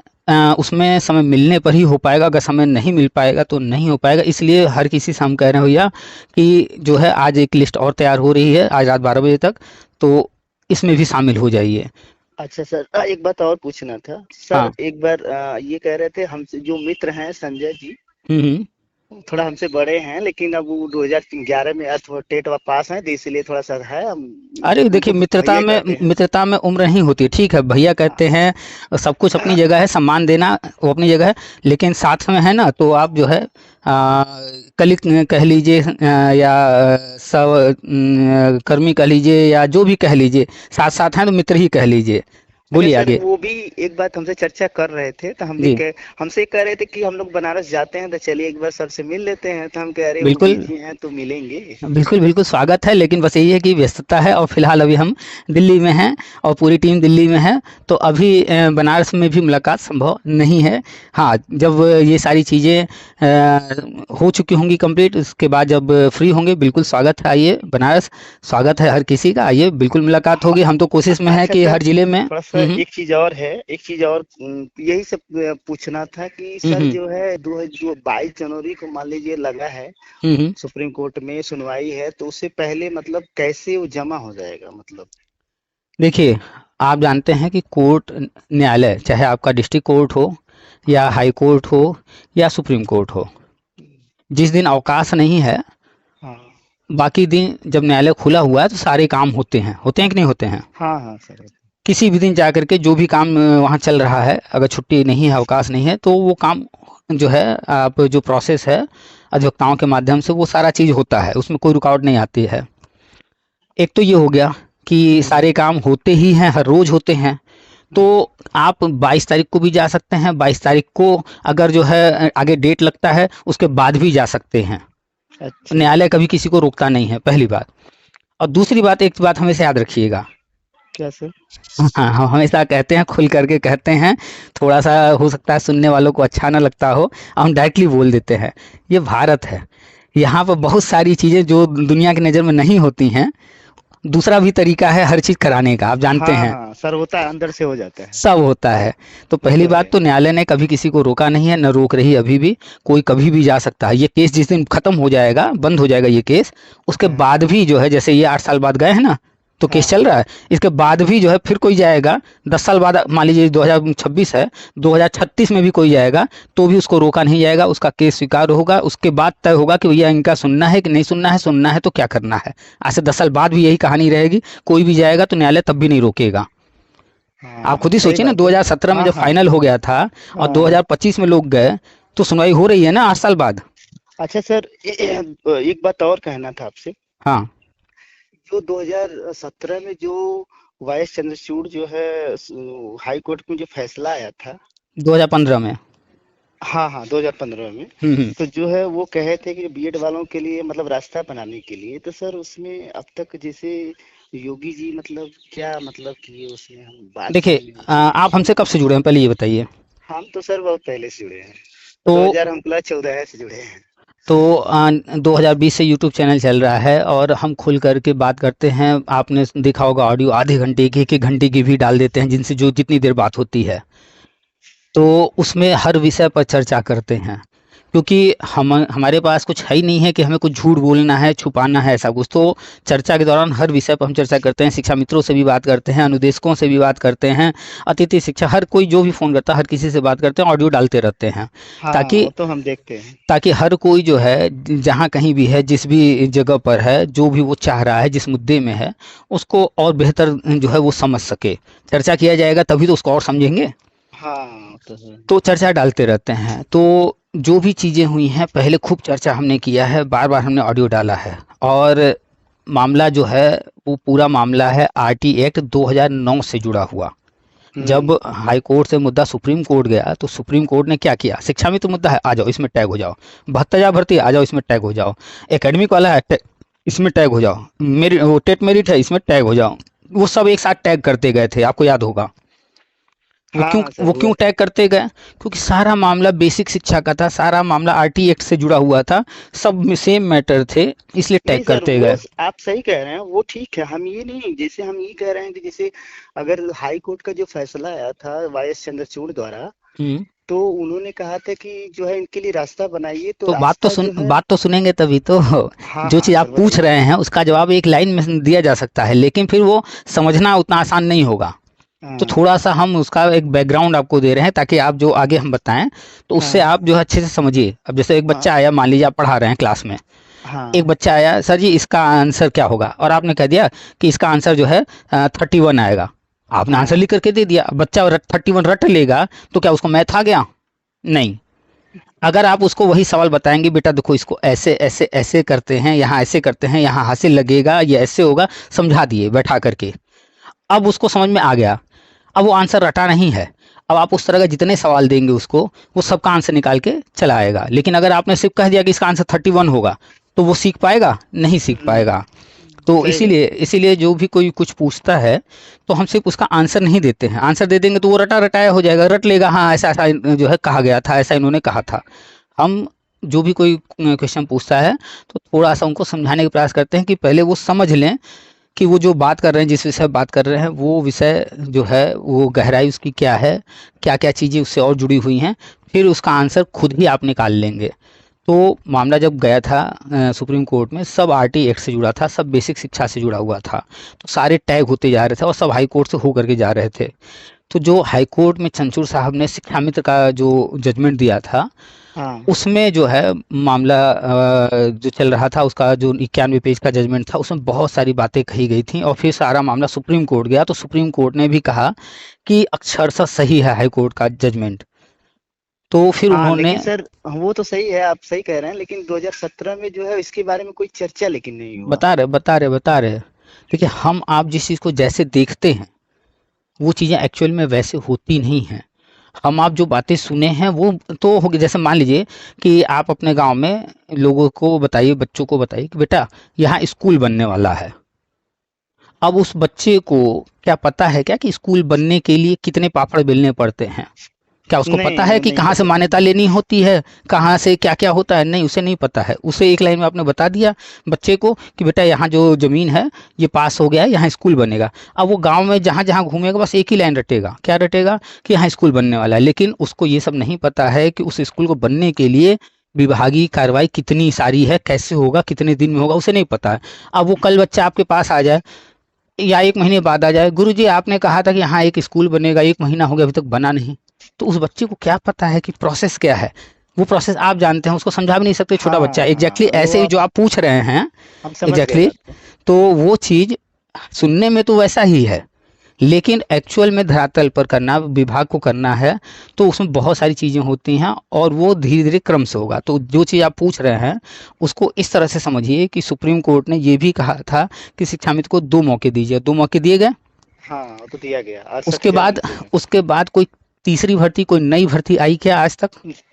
उसमें समय मिलने पर ही हो पाएगा, अगर समय नहीं मिल पाएगा तो नहीं हो पाएगा। इसलिए हर किसी से हम कह रहे हैं भैया कि जो है आज एक लिस्ट और तैयार हो रही है, आज रात 12 बजे तक, तो इसमें भी शामिल हो जाइए। अच्छा सर, एक बात और पूछना था सर। हाँ। एक बार ये कह रहे थे हमसे जो मित्र हैं संजय जी, हम्म। थोड़ा हमसे बड़े हैं, लेकिन अब वो 2011 में टेट पास हैं, तो इसलिए थोड़ा सा है, हम अरे उनको देखिए, मित्रता भैया में कहते हैं। मित्रता में उम्र नहीं होती, ठीक है, भैया कहते हैं, सब कुछ अपनी जगह है, सम्मान देना वो अपनी जगह है। लेकिन साथ में है ना, तो आप जो है कलिक कह लीजिए, या कर्मी कह लीजिए, या जो भी कह लीजिए, साथ साथ हैं तो मित्र ही कह लीजिए। अच्छा बोलिए सर, आगे। वो भी एक बात हमसे चर्चा कर रहे थे, तो हम भी जी, हमसे कह रहे थे कि हम लोग बनारस जाते हैं, तो चलिए एक बार सर से मिल लेते हैं। तो हम कह रहे वो बिल्कुल। बिजी हैं तो मिलेंगे। बिल्कुल, बिल्कुल स्वागत है, लेकिन बस यही है कि व्यस्तता है, और फिलहाल अभी हम दिल्ली में हैं और पूरी टीम दिल्ली में है, तो अभी बनारस में भी मुलाकात संभव नहीं है। हाँ, जब ये सारी चीज़ें हो चुकी होंगी कंप्लीट, उसके बाद जब फ्री होंगे, बिल्कुल स्वागत है, आइए बनारस, स्वागत है हर किसी का, आइए, बिल्कुल मुलाकात होगी। हम तो कोशिश में है अच्छा कि सर, हर ज़िले में। थोड़ा सा एक चीज और है, एक चीज और यही सब पूछना था कि हुँ, सर हुँ, जो है जो 22 जनवरी को मान लीजिए लगा है, हुँ, हुँ। सुप्रीम कोर्ट में सुनवाई है, तो उससे पहले मतलब कैसे वो जमा हो जाएगा मतलब। देखिए, आप जानते हैं कि कोर्ट, न्यायालय, चाहे आपका डिस्ट्रिक्ट कोर्ट हो या हाई कोर्ट हो या सुप्रीम कोर्ट हो, जिस दिन अवकाश नहीं है, हाँ बाकी दिन जब न्यायालय खुला हुआ है तो सारे काम होते हैं कि नहीं होते हैं? हाँ हाँ सर। किसी भी दिन जा कर के जो भी काम वहाँ चल रहा है, अगर छुट्टी नहीं है, अवकाश नहीं है, तो वो काम जो है, आप जो प्रोसेस है अधिवक्ताओं के माध्यम से, वो सारा चीज़ होता है, उसमें कोई रुकावट नहीं आती है। एक तो ये हो गया कि हम्म, सारे काम होते ही हैं, हर रोज़ होते हैं। तो आप 22 तारीख को भी जा सकते हैं, 22 तारीख को अगर जो है आगे डेट लगता है उसके बाद भी जा सकते हैं। अच्छा। न्यायालय कभी किसी को रोकता नहीं है, पहली बात। और दूसरी बात, एक बात हमेशा याद रखिएगा। क्या सर? हाँ, हम हमेशा कहते हैं, खुल करके कहते हैं, थोड़ा सा हो सकता है सुनने वालों को अच्छा ना लगता हो, हम डायरेक्टली बोल देते हैं, ये भारत है, यहाँ पर बहुत सारी चीज़ें जो दुनिया की नज़र में नहीं होती हैं, दूसरा भी तरीका है हर चीज़ कराने का, आप जानते हाँ हैं। हाँ सर, होता है, अंदर से हो जाता है। सब होता है। तो वो पहली तो है। बात तो, न्यायालय ने कभी किसी को रोका नहीं है, न रोक रही अभी भी। कोई कभी भी जा सकता है। ये केस जिस दिन खत्म हो जाएगा, बंद हो जाएगा ये केस, उसके हाँ बाद भी जो है, जैसे ये 8 साल बाद गए हैं ना, तो हाँ केस चल हाँ रहा है। इसके बाद भी जो है फिर कोई जाएगा 10 साल बाद, मान लीजिए 2026 है, 2036 में भी कोई जाएगा तो भी उसको रोका नहीं जाएगा, उसका केस स्वीकार होगा। उसके बाद तय होगा कि भैया इनका सुनना है कि नहीं सुनना है, सुनना है तो क्या करना है। आज से 10 साल बाद भी यही कहानी रहेगी, कोई भी जाएगा तो न्यायालय तब भी नहीं रोकेगा। आप हाँ, खुद ही सही सोचिए ना, बात है। 2017 में हाँ जब हाँ फाइनल हो गया था और हाँ। 2025 में लोग गए, तो सुनवाई हो रही है ना 8 साल बाद। अच्छा सर, एक बात और कहना था आपसे। हाँ, जो 2017 में जो वाइस चंद्रचूड़ जो है हाई कोर्ट में जो फैसला आया था। 2015 में। हाँ हाँ, 2015 में। हम्म। तो जो है वो कहे थे कि बीएड वालों के लिए मतलब रास्ता बनाने के लिए, तो सर उसमें अब तक जैसे योगी जी मतलब क्या मतलब किए उसमें, हम बात देखिए, सुने हैं। आप हमसे कब से जुड़े हैं पहले ये बताइए। हम तो सर बहुत पहले से जुड़े हैं। तो 2000 हम क्लास 14 से जुड़े हैं। 2020 से यूट्यूब चैनल चल रहा है और हम खुल करके बात करते हैं। आपने देखा होगा ऑडियो आधे घंटे की, 1 1 घंटे की भी डाल देते हैं, जिनसे जो जितनी देर बात होती है। तो उसमें हर विषय पर चर्चा करते हैं, क्योंकि हम हमारे पास कुछ है ही नहीं है कि हमें कुछ झूठ बोलना है, छुपाना है, ऐसा कुछ। तो चर्चा के दौरान हर विषय पर हम चर्चा करते हैं, शिक्षा मित्रों से भी बात करते हैं, अनुदेशकों से भी बात करते हैं, अतिथि शिक्षा, हर कोई जो भी फ़ोन करता है हर किसी से बात करते हैं, ऑडियो डालते रहते हैं, हाँ, ताकि वो तो हम देखते हैं। ताकि हर कोई जो है जहाँ कहीं भी है, जिस भी जगह पर है, जो भी वो चाह रहा है, जिस मुद्दे में है, उसको और बेहतर जो है वो समझ सके। चर्चा किया जाएगा तभी तो उसको और समझेंगे। हाँ, तो है। तो चर्चा डालते रहते हैं। तो जो भी चीज़ें हुई हैं पहले खूब चर्चा हमने किया है, बार बार हमने ऑडियो डाला है। और मामला जो है वो पूरा मामला है आरटी एक्ट 2009 से जुड़ा हुआ। हम्म। जब हाई कोर्ट से मुद्दा सुप्रीम कोर्ट गया तो सुप्रीम कोर्ट ने क्या किया, शिक्षा में तो मुद्दा है, आ जाओ इसमें टैग हो जाओ। भत्ता भर्ती, आ जाओ इसमें टैग हो जाओ। एकेडमिक वाला है, इसमें टैग हो जाओ। मेरिट, वो टेट मेरिट है, इसमें टैग हो जाओ। वो सब एक साथ टैग करते गए थे, आपको याद होगा। हाँ हाँ सर, वो हुआ क्यों था। टैग करते गए? क्योंकि सारा मामला बेसिक शिक्षा का था, सारा मामला आरटी एक्ट से जुड़ा हुआ था, सब में सेम मैटर थे, इसलिए टैग नहीं सर, करते गए। आप सही कह रहे हैं, वो ठीक है। हम ये नहीं, जैसे हम ये कह रहे हैं कि जैसे अगर हाई कोर्ट का जो फैसला आया था वाईएस चंद्रचूड़ द्वारा, हम्म। तो उन्होंने कहा था कि जो है इनके लिए रास्ता बनाइए, तो तो रास्ता जो है। बात तो सुनेंगे तभी तो। हाँ जो हाँ चीज़ आप सर, पूछ बताइए। रहे हैं उसका जवाब एक लाइन में दिया जा सकता है, लेकिन फिर वो समझना उतना आसान नहीं होगा। तो हाँ थोड़ा सा हम उसका एक बैकग्राउंड आपको दे रहे हैं, ताकि आप जो आगे हम बताएं तो उससे हाँ आप जो है अच्छे से समझिए। अब जैसे एक हाँ बच्चा आया, मान लीजिए आप पढ़ा रहे हैं क्लास में, एक हाँ बच्चा आया, सर जी इसका आंसर क्या होगा, और आपने कह दिया कि इसका आंसर जो है 31 आएगा। आपने आंसर हाँ लिख करके दे दिया। अब बच्चा 31 रट लेगा तो क्या उसको मैथ आ गया? नहीं। अगर आप उसको वही सवाल बताएंगे, बेटा देखो इसको ऐसे ऐसे ऐसे करते हैं, यहाँ ऐसे करते हैं, यहाँ हासिल लगेगा, ये ऐसे होगा, समझा दिए बैठा करके, अब उसको समझ में आ गया। अब वो आंसर रटा नहीं है। अब आप उस तरह का जितने सवाल देंगे उसको, वो सबका आंसर निकाल के चला आएगा। लेकिन अगर आपने सिर्फ कह दिया कि इसका आंसर 31 होगा, तो वो सीख पाएगा? नहीं सीख पाएगा। नहीं, तो सही बात। इसीलिए जो भी कोई कुछ पूछता है तो हम सिर्फ उसका आंसर नहीं देते हैं। आंसर दे देंगे तो वो रटा रटाया हो जाएगा, रट लेगा, हाँ ऐसा ऐसा जो है कहा गया था, ऐसा इन्होंने कहा था। हम जो भी कोई क्वेश्चन पूछता है तो थोड़ा सा उनको समझाने का प्रयास करते हैं कि पहले वो समझ लें कि वो जो बात कर रहे हैं, जिस विषय बात कर रहे हैं, वो विषय जो है वो गहराई उसकी क्या है, क्या क्या चीज़ें उससे और जुड़ी हुई हैं। फिर उसका आंसर खुद ही आप निकाल लेंगे। तो मामला जब गया था सुप्रीम कोर्ट में, सब आरटी एक्ट से जुड़ा था, सब बेसिक शिक्षा से जुड़ा हुआ था। तो सारे टैग होते जा रहे थे और सब हाई कोर्ट से हो करके जा रहे थे। तो जो हाई कोर्ट में चंचूड़ साहब ने शिक्षा मित्र का जो जजमेंट दिया था, हाँ उसमें जो है मामला जो चल रहा था, उसका जो 91 पेज का जजमेंट था, उसमें बहुत सारी बातें कही गई थी। और फिर सारा मामला सुप्रीम कोर्ट गया तो सुप्रीम कोर्ट ने भी कहा कि अक्षरशः सही है हाई कोर्ट का जजमेंट। तो फिर हाँ, उन्होंने लेकिन सर वो तो सही है, आप सही कह रहे हैं, लेकिन 2017 में जो है इसके बारे में कोई चर्चा लेकिन नहीं हुआ। बता रहे देखिए, हम आप जिस चीज़ को जैसे देखते हैं वो चीज़ें एक्चुअल में वैसे होती नहीं हैं। हम आप जो बातें सुने हैं वो तो होगी। जैसे मान लीजिए कि आप अपने गांव में लोगों को बताइए, बच्चों को बताइए कि बेटा यहाँ स्कूल बनने वाला है। अब उस बच्चे को क्या पता है क्या कि स्कूल बनने के लिए कितने पापड़ बेलने पड़ते हैं? क्या उसको पता नहीं, है वो कि नहीं कहाँ से पता। मान्यता लेनी होती है, कहाँ से क्या क्या होता है? नहीं, उसे नहीं पता है। उसे एक लाइन में आपने बता दिया बच्चे को कि बेटा यहाँ जो ज़मीन है ये पास हो गया है, यहाँ स्कूल बनेगा। अब वो गांव में जहाँ जहाँ घूमेगा बस एक ही लाइन रटेगा, क्या रटेगा? कि यहाँ स्कूल बनने वाला है। लेकिन उसको ये सब नहीं पता है कि उस स्कूल को बनने के लिए विभागीय कार्रवाई कितनी सारी है, कैसे होगा, कितने दिन में होगा, उसे नहीं पता है। अब वो कल बच्चा आपके पास आ जाए या 1 महीने बाद आ जाए, गुरुजी आपने कहा था कि हाँ एक स्कूल बनेगा, 1 महीना हो गया अभी तक बना नहीं। तो उस बच्चे को क्या पता है कि प्रोसेस क्या है? वो प्रोसेस आप जानते हैं, उसको समझा भी नहीं सकते, छोटा बच्चा है। हाँ एग्जैक्टली हाँ, वो ऐसे ही आप जो आप पूछ रहे हैं, हम समझ गए एग्जैक्टली। बात को। तो वो चीज़ सुनने में तो वैसा ही है, लेकिन एक्चुअल में धरातल पर करना, विभाग को करना है, तो उसमें बहुत सारी चीज़ें होती हैं और वो धीरे धीरे क्रम से होगा। तो जो चीज़ आप पूछ रहे हैं उसको इस तरह से समझिए कि सुप्रीम कोर्ट ने ये भी कहा था कि शिक्षामित्र को 2 मौके दीजिए, 2 मौके दिए गए। हाँ, वो तो दिया गया, उसके 68,000 बाद मिलते हैं। उसके बाद कोई तीसरी भर्ती, कोई नई भर्ती आई क्या आज तक?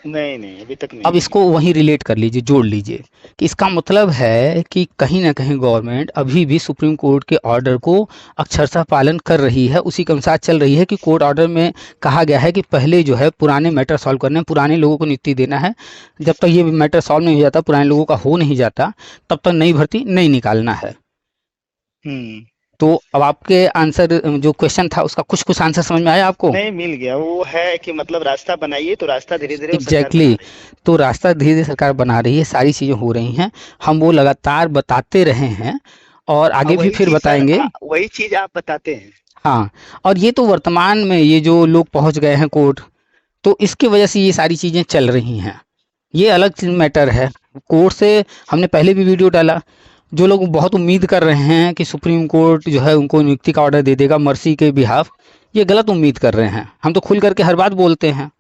नहीं नहीं, अभी तक अब नहीं आई। इसको वहीं रिलेट कर लीजिए, जोड़ लीजिए कि इसका मतलब है कि कहीं ना कहीं गवर्नमेंट अभी भी सुप्रीम कोर्ट के ऑर्डर को अक्षरशः पालन कर रही है, उसी के अनुसार चल रही है कि कोर्ट ऑर्डर में कहा गया है कि पहले जो है पुराने मैटर सॉल्व करने हैं, पुराने लोगों को नियुक्ति देना है। जब तक ये मैटर सॉल्व नहीं हो जाता, पुराने लोगों का हो नहीं जाता, तब तक नई भर्ती नहीं निकालना है। हम्म। तो अब आपके आंसर, जो क्वेश्चन था उसका कुछ कुछ आंसर समझ में आया आपको? नहीं, मिल गया, वो है कि मतलब रास्ता बनाइए तो रास्ता धीरे धीरे वो सरकार एग्जैक्टली बना exactly। रही है। तो रास्ता धीरे धीरे सरकार बना रही है, सारी चीज़ें हो रही हैं, हम वो लगातार बताते रहे हैं और हाँ, आगे भी वही फिर चीज सर, बताएंगे। हाँ वही चीज आप बताते हैं। हाँ, और ये तो वर्तमान में ये जो लोग पहुंच गए हैं कोर्ट, तो इसकी वजह से ये सारी चीज़ें चल रही हैं। ये अलग मैटर है। कोर्ट से हमने पहले भी वीडियो डाला, जो लोग बहुत उम्मीद कर रहे हैं कि सुप्रीम कोर्ट जो है उनको नियुक्ति का ऑर्डर दे देगा मर्सी के बिहाफ, ये गलत उम्मीद कर रहे हैं। हम तो खुल करके हर बात बोलते हैं।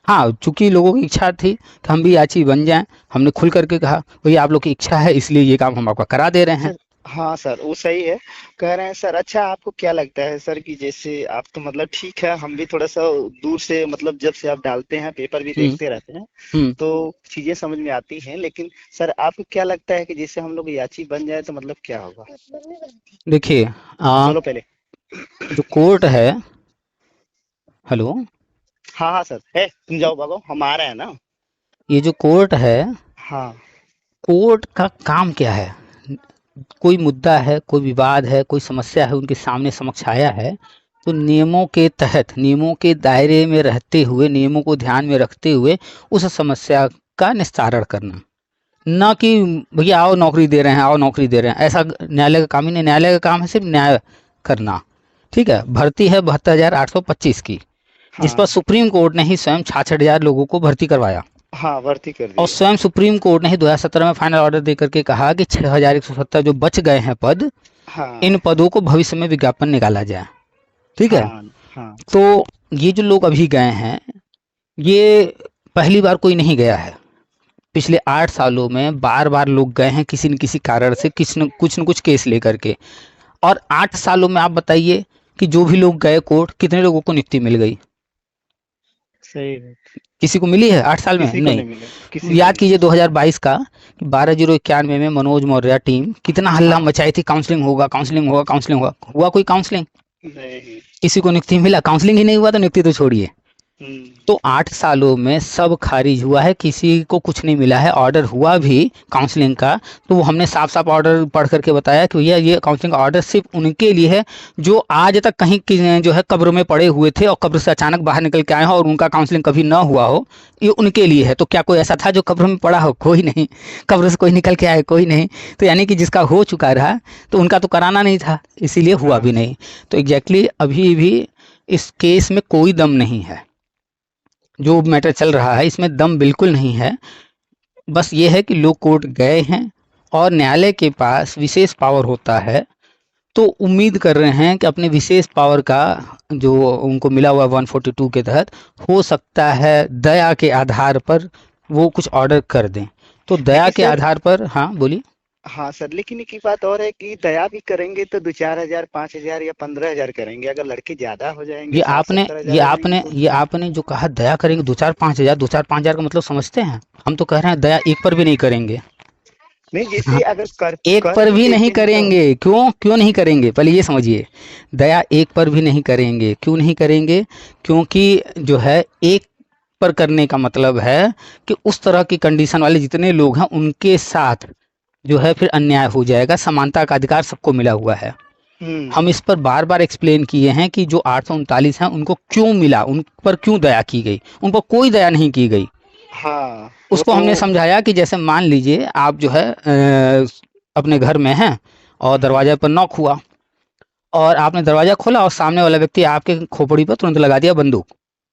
हाँ, चूंकि लोगों की इच्छा थी कि हम भी याची बन जाएं, हमने खुल करके कहा भैया आप लोग की इच्छा है इसलिए ये काम हम आपका करा दे रहे हैं। सर, हाँ सर, वो सही है। कह रहे हैं सर, अच्छा आपको क्या लगता है सर कि जैसे आप तो मतलब ठीक है, हम भी थोड़ा सा दूर से मतलब जब से आप डालते हैं, पेपर भी हम्म। देखते रहते हैं, हम्म। तो चीजें समझ में आती हैं, लेकिन सर आपको क्या लगता है कि जैसे हम लोग याची बन जाए तो मतलब क्या होगा? देखिए, बोलो पहले। जो कोर्ट है, हेलो, हाँ हाँ सर, है, तुम जाओ बाबा, हम आ रहे हैं ना। ये जो कोर्ट है, हाँ। कोर्ट का काम क्या है? कोई मुद्दा है, कोई विवाद है, कोई समस्या है उनके सामने समक्ष आया है, तो नियमों के तहत, नियमों के दायरे में रहते हुए, नियमों को ध्यान में रखते हुए उस समस्या का निस्तारण करना। ना कि भैया आओ नौकरी दे रहे हैं, आओ नौकरी दे रहे हैं, ऐसा न्यायालय का काम ही नहीं। न्यायालय का काम है सिर्फ न्याय करना। ठीक है, भर्ती है 72,825 की, जिस पर हाँ सुप्रीम कोर्ट ने ही स्वयं 66,000 लोगों को भर्ती करवाया। हाँ, भर्ती कर और दिया। स्वयं सुप्रीम कोर्ट ने ही 2017 में फाइनल ऑर्डर दे करके कहा कि 6,170 जो बच गए हैं पद, हाँ इन पदों को भविष्य में विज्ञापन निकाला जाए। ठीक है। हाँ हाँ। तो ये जो लोग अभी गए हैं, ये पहली बार कोई नहीं गया है। पिछले 8 सालों में बार बार लोग गए हैं किसी न किसी कारण से, न कुछ केस लेकर के। और 8 सालों में आप बताइए कि जो भी लोग गए कोर्ट, कितने लोगों को नियुक्ति मिल गई? सही है। किसी को मिली है 8 साल में? किसी को नहीं। नहीं मिला, किसी को याद नहीं। कीजिए 2022 का, 12/0/91 में मनोज मौर्य टीम कितना हल्ला हाँ। मचाई थी, काउंसलिंग होगा, काउंसलिंग होगा, काउंसलिंग होगा। हुआ कोई काउंसलिंग? नहीं। किसी को नियुक्ति मिला? काउंसलिंग ही नहीं हुआ तो नियुक्ति तो छोड़िए। हम्म। तो 8 सालों में सब खारिज हुआ है, किसी को कुछ नहीं मिला है। ऑर्डर हुआ भी काउंसलिंग का, तो वो हमने साफ साफ ऑर्डर पढ़ करके बताया कि भैया ये काउंसलिंग का ऑर्डर सिर्फ उनके लिए है जो आज तक कहीं जो है कब्र में पड़े हुए थे और कब्र से अचानक बाहर निकल के आए हो और उनका काउंसलिंग कभी ना हुआ हो, ये उनके लिए है। तो क्या कोई ऐसा था जो कब्र में पड़ा हो? कोई नहीं। कब्र से कोई निकल के आए? कोई नहीं। तो यानी कि जिसका हो चुका रहा, तो उनका तो कराना नहीं था, इसीलिए हुआ भी हाँ। नहीं। तो एग्जैक्टली अभी भी इस केस में कोई दम नहीं है। जो मैटर चल रहा है इसमें दम बिल्कुल नहीं है। बस ये है कि लोग कोर्ट गए हैं और न्यायालय के पास विशेष पावर होता है, तो उम्मीद कर रहे हैं कि अपने विशेष पावर का जो उनको मिला हुआ 142 के तहत, हो सकता है दया के आधार पर वो कुछ ऑर्डर कर दें। तो दया लेकिन के सर, आधार पर, हाँ बोलिए। हाँ सर, लेकिन एक ही बात और है कि दया भी करेंगे तो 2-4 हजार, 5 हजार या 15 हजार करेंगे। अगर लड़के ज्यादा हो जाएंगे, ये साठ आपने सत्तर ये हजार हो जाएंगे आपने तो। ये आपने जो कहा दया करेंगे 2-4-5 हजार, 2-4-5 हजार का मतलब समझते हैं? हम तो कह रहे हैं दया एक पर भी नहीं करेंगे। नहीं, जैसे अगर कर एक कर पर भी भी नहीं देते हैं तो। करेंगे। क्यों क्यों नहीं करेंगे, पहले ये समझिए। दया एक पर भी नहीं करेंगे, क्यों नहीं करेंगे? क्योंकि जो है एक पर करने का मतलब है कि उस तरह की कंडीशन वाले जितने लोग हैं उनके साथ जो है फिर अन्याय हो जाएगा। समानता का अधिकार सबको मिला हुआ है। हम्म। हम इस पर बार बार एक्सप्लेन किए हैं कि जो 839 हैं उनको क्यों मिला, उन पर क्यों दया की गई। उन पर कोई दया नहीं की गई। हाँ, वो उसको तो। हमने समझाया कि जैसे मान लीजिए आप जो है अपने घर में हैं और हाँ दरवाजे पर नॉक हुआ और आपने दरवाजा खोला और सामने वाला व्यक्ति आपके खोपड़ी पर तुरंत लगा दिया बंदूक।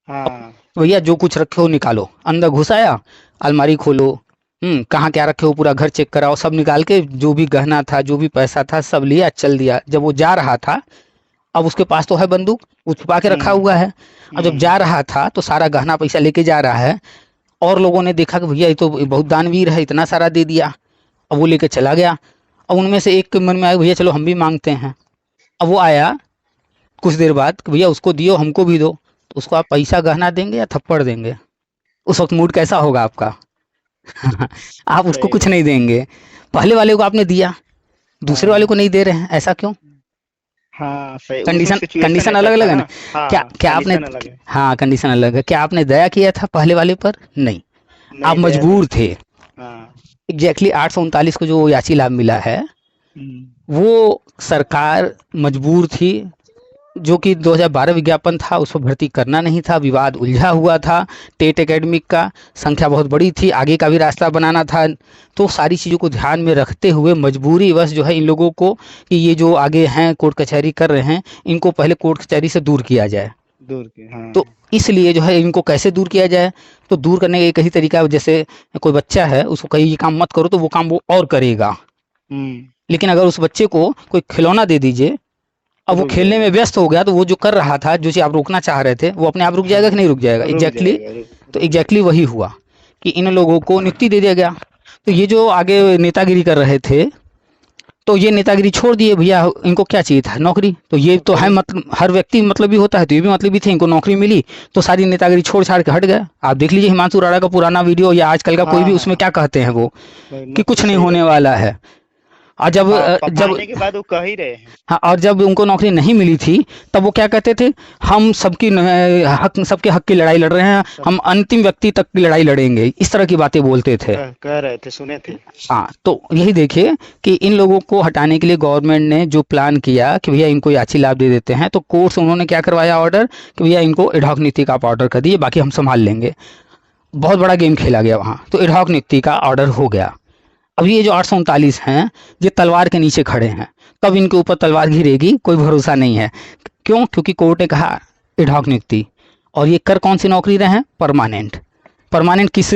हाँ। भैया जो कुछ रखे हो निकालो। अंदर घुस आया, अलमारी खोलो, कहाँ क्या रखे हो पूरा घर चेक कराओ, सब निकाल के जो भी गहना था जो भी पैसा था सब लिया, चल दिया। जब वो जा रहा था, अब उसके पास तो है बंदूक, वो छुपा के रखा हम्म। हुआ है। और जब हम्म। जा रहा था तो सारा गहना पैसा लेके जा रहा है, और लोगों ने देखा कि भैया ये तो बहुत दानवीर है, इतना सारा दे दिया। अब वो लेके चला गया। अब उनमें से एक के मन में आया, भैया चलो हम भी मांगते हैं। अब वो आया कुछ देर बाद कि भैया उसको दियो हमको भी दो। तो उसको आप पैसा गहना देंगे या थप्पड़ देंगे? उस वक्त मूड कैसा होगा आपका? आप उसको सही कुछ बात। नहीं देंगे। पहले वाले को आपने दिया, दूसरे वाले हाँ। को नहीं दे रहे हैं, ऐसा क्यों? हाँ सही, उसमें कंडीशन सिचुएशन कंडीशन ऐसा अलग था अलग है ना। ना। क्या हाँ, क्या आपने, कंडीशन अलग है। हाँ कंडीशन अलग है। क्या आपने दया किया था पहले वाले पर? नहीं, आप नहीं, दया नहीं मजबूर की। थे। हाँ। एग्जैक्टली 839 को जो याची लाभ मिला है, हम्म। वो सरकार मजबूर थी। जो कि 2012 विज्ञापन था, उस पर भर्ती करना नहीं था, विवाद उलझा हुआ था। टेट एकेडमिक का संख्या बहुत बड़ी थी, आगे का भी रास्ता बनाना था। तो सारी चीज़ों को ध्यान में रखते हुए मजबूरी बस जो है इन लोगों को, कि ये जो आगे हैं कोर्ट कचहरी कर रहे हैं, इनको पहले कोर्ट कचहरी से दूर किया जाए। दूर के, हाँ। तो इसलिए जो है इनको कैसे दूर किया जाए, तो दूर करने का एक ही तरीका है, जैसे कोई बच्चा है उसको कहीं ये काम मत करो तो वो काम वो और करेगा। हम्म। लेकिन अगर उस बच्चे को कोई खिलौना दे दीजिए, अब वो रुक खेलने में जाएगा। व्यस्त हो गया, तो वो जो कर रहा था, जो चीज़ आप रोकना चाह रहे थे, वो अपने आप रुक जाएगा कि नहीं रुक जाएगा? हाँ, रुक एग्जैक्टली। जाएगा, तो रुक एग्जैक्टली जाएगा। वही हुआ कि इन लोगों को नियुक्ति दे दिया गया। तो ये जो आगे नेतागिरी कर रहे थे, तो ये नेतागिरी छोड़ दिए भैया। इनको क्या चाहिए था? नौकरी। तो ये तो है, नौकरी। मतलब हर व्यक्ति मतलबी होता है, तो ये भी मतलबी थे, इनको नौकरी मिली तो सारी नेतागिरी छोड़ छाड़ के हट गए। आप देख लीजिए हिमांशु राणा का पुराना वीडियो या आजकल का कोई हाँ भी, हाँ उसमें क्या कहते हैं वो, भाई, कि कुछ नौकरी नहीं सही होने बात है। वाला है। और जब हाँ, जब आने के बाद वो कह ही रहे हैं। हाँ, और जब उनको नौकरी नहीं मिली थी, तब वो क्या कहते थे? हम सबकी हक, सबके हक की लड़ाई लड़ रहे हैं, सब हम अंतिम व्यक्ति तक की लड़ाई लड़ेंगे, इस तरह की बातें बोलते थे। कह रहे थे, सुने थे। हाँ, तो यही देखिए कि इन लोगों को हटाने के लिए गवर्नमेंट ने जो प्लान किया कि भैया इनको याची लाभ दे देते हैं, तो कोर्ट से उन्होंने क्या करवाया ऑर्डर, कि भैया इनको एडहॉक नीति का आप ऑर्डर कर दिए, बाकी हम संभाल लेंगे। बहुत बड़ा गेम खेला गया वहाँ, तो एडहॉक नीति का ऑर्डर हो गया। अब ये जो 839 हैं, ये तलवार के नीचे खड़े हैं। कब इनके ऊपर तलवार गिरेगी कोई भरोसा नहीं है। क्यों? क्योंकि कोर्ट ने कहा एडहॉक नियुक्ति, और ये कर कौन सी नौकरी रहे हैं? परमानेंट। परमानेंट किस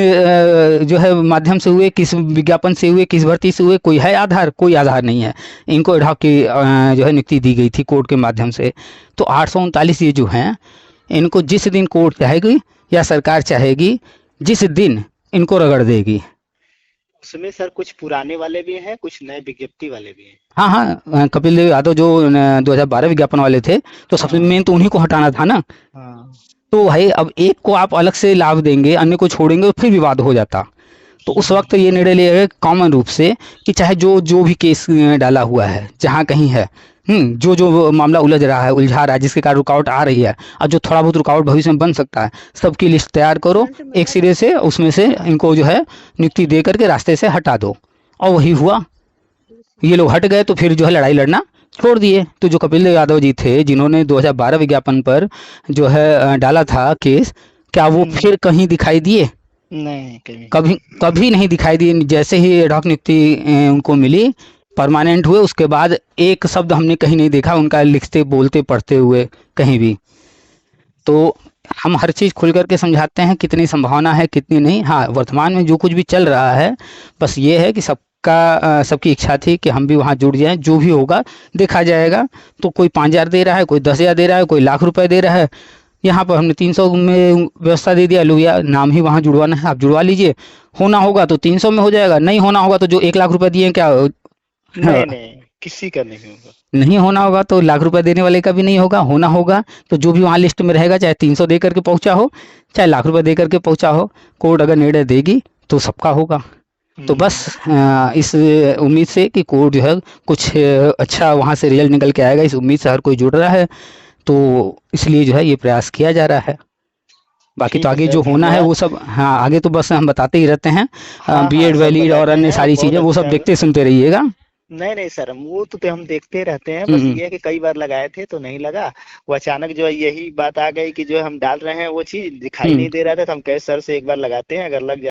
जो है माध्यम से हुए, किस विज्ञापन से हुए, किस भर्ती से हुए? कोई है आधार? कोई आधार नहीं है। इनको एडहॉक की जो है नियुक्ति दी गई थी कोर्ट के माध्यम से। तो 839 ये जो हैं, इनको जिस दिन कोर्ट चाहेगी या सरकार चाहेगी, जिस दिन इनको रगड़ देगी। उसमें सर कुछ पुराने वाले भी हैं, कुछ नए विज्ञप्ति वाले भी हैं। हाँ हाँ, कपिल देव यादव जो 2012 विज्ञापन वाले थे, तो सबसे हाँ। मेन तो उन्हीं को हटाना था ना। हाँ। तो भाई अब एक को आप अलग से लाभ देंगे, अन्य को छोड़ेंगे, तो फिर विवाद हो जाता। तो उस वक्त ये निर्णय लिया गया कॉमन रूप से, कि चाहे जो जो भी केस डाला हुआ है, जहाँ कहीं है, जो जो मामला उलझ रहा है, उलझा रहा है, जिसके कारण रुकावट आ रही है, और जो थोड़ा बहुत रुकावट भविष्य में बन सकता है, सबकी लिस्ट तैयार करो एक सिरे से, उसमें से इनको जो है नियुक्ति दे करके रास्ते से हटा दो। और वही हुआ, ये लोग हट गए, तो फिर जो है लड़ाई लड़ना छोड़ दिए। तो जो कपिल देव यादव जी थे, जिन्होंने 2012 विज्ञापन पर जो है डाला था केस, क्या वो फिर कहीं दिखाई दिए? नहीं, कहीं कभी कभी नहीं दिखाई दिए। जैसे ही एडहॉक नियुक्ति उनको मिली, परमानेंट हुए, उसके बाद एक शब्द हमने कहीं नहीं देखा उनका लिखते बोलते पढ़ते हुए कहीं भी। तो हम हर चीज़ खुल करके समझाते हैं, कितनी संभावना है कितनी नहीं। हाँ, वर्तमान में जो कुछ भी चल रहा है, बस ये है कि सबकी इच्छा थी कि हम भी वहाँ जुड़ जाएं। जो भी होगा देखा जाएगा। तो कोई 5,000 दे रहा है, कोई 10,000 दे रहा है, कोई लाख रुपए दे रहा है। यहाँ पर हमने 300 में व्यवस्था दे दिया, लो भैया नाम ही वहाँ जुड़वाना है, आप जुड़वा लीजिए। होना होगा तो 300 में हो जाएगा, नहीं होना होगा तो जो 1 लाख रुपए दिए हैं, क्या नहीं, नहीं किसी का नहीं होगा। नहीं होना होगा तो लाख रुपए देने वाले का भी नहीं होगा। होना होगा तो जो भी वहाँ लिस्ट में रहेगा, चाहे 300 दे करके पहुँचा हो, चाहे लाख रुपए दे करके पहुँचा हो, कोर्ट अगर निर्णय देगी तो सबका होगा। तो बस इस उम्मीद से कि कोर्ट जो है कुछ अच्छा वहाँ से रिजल्ट निकल के आएगा, इस उम्मीद से हर कोई जुड़ रहा है। तो इसलिए जो है ये प्रयास किया जा रहा है। बाकी तो ठीक है आगे सर, जो होना है वो धन्यवाद। सब, हाँ आगे तो बस हम बताते ही रहते हैं। हाँ हाँ, बीएड सब वैलिड और बताते अन्य हैं, सारी बहुत चीज़ें वो सब अच्छा। देखते सुनते रहिएगा। नहीं नहीं सर, वो तो हम देखते रहते हैं, बस हम्म। ये है कि कई बार लगाए थे तो नहीं लगा। वो अचानक जो है यही बात आ गई कि जो हम डाल रहे हैं वो चीज दिखाई हम्म। नहीं दे रहा था, तो हम कहे सर से एक बार लगाते हैं, अगर लग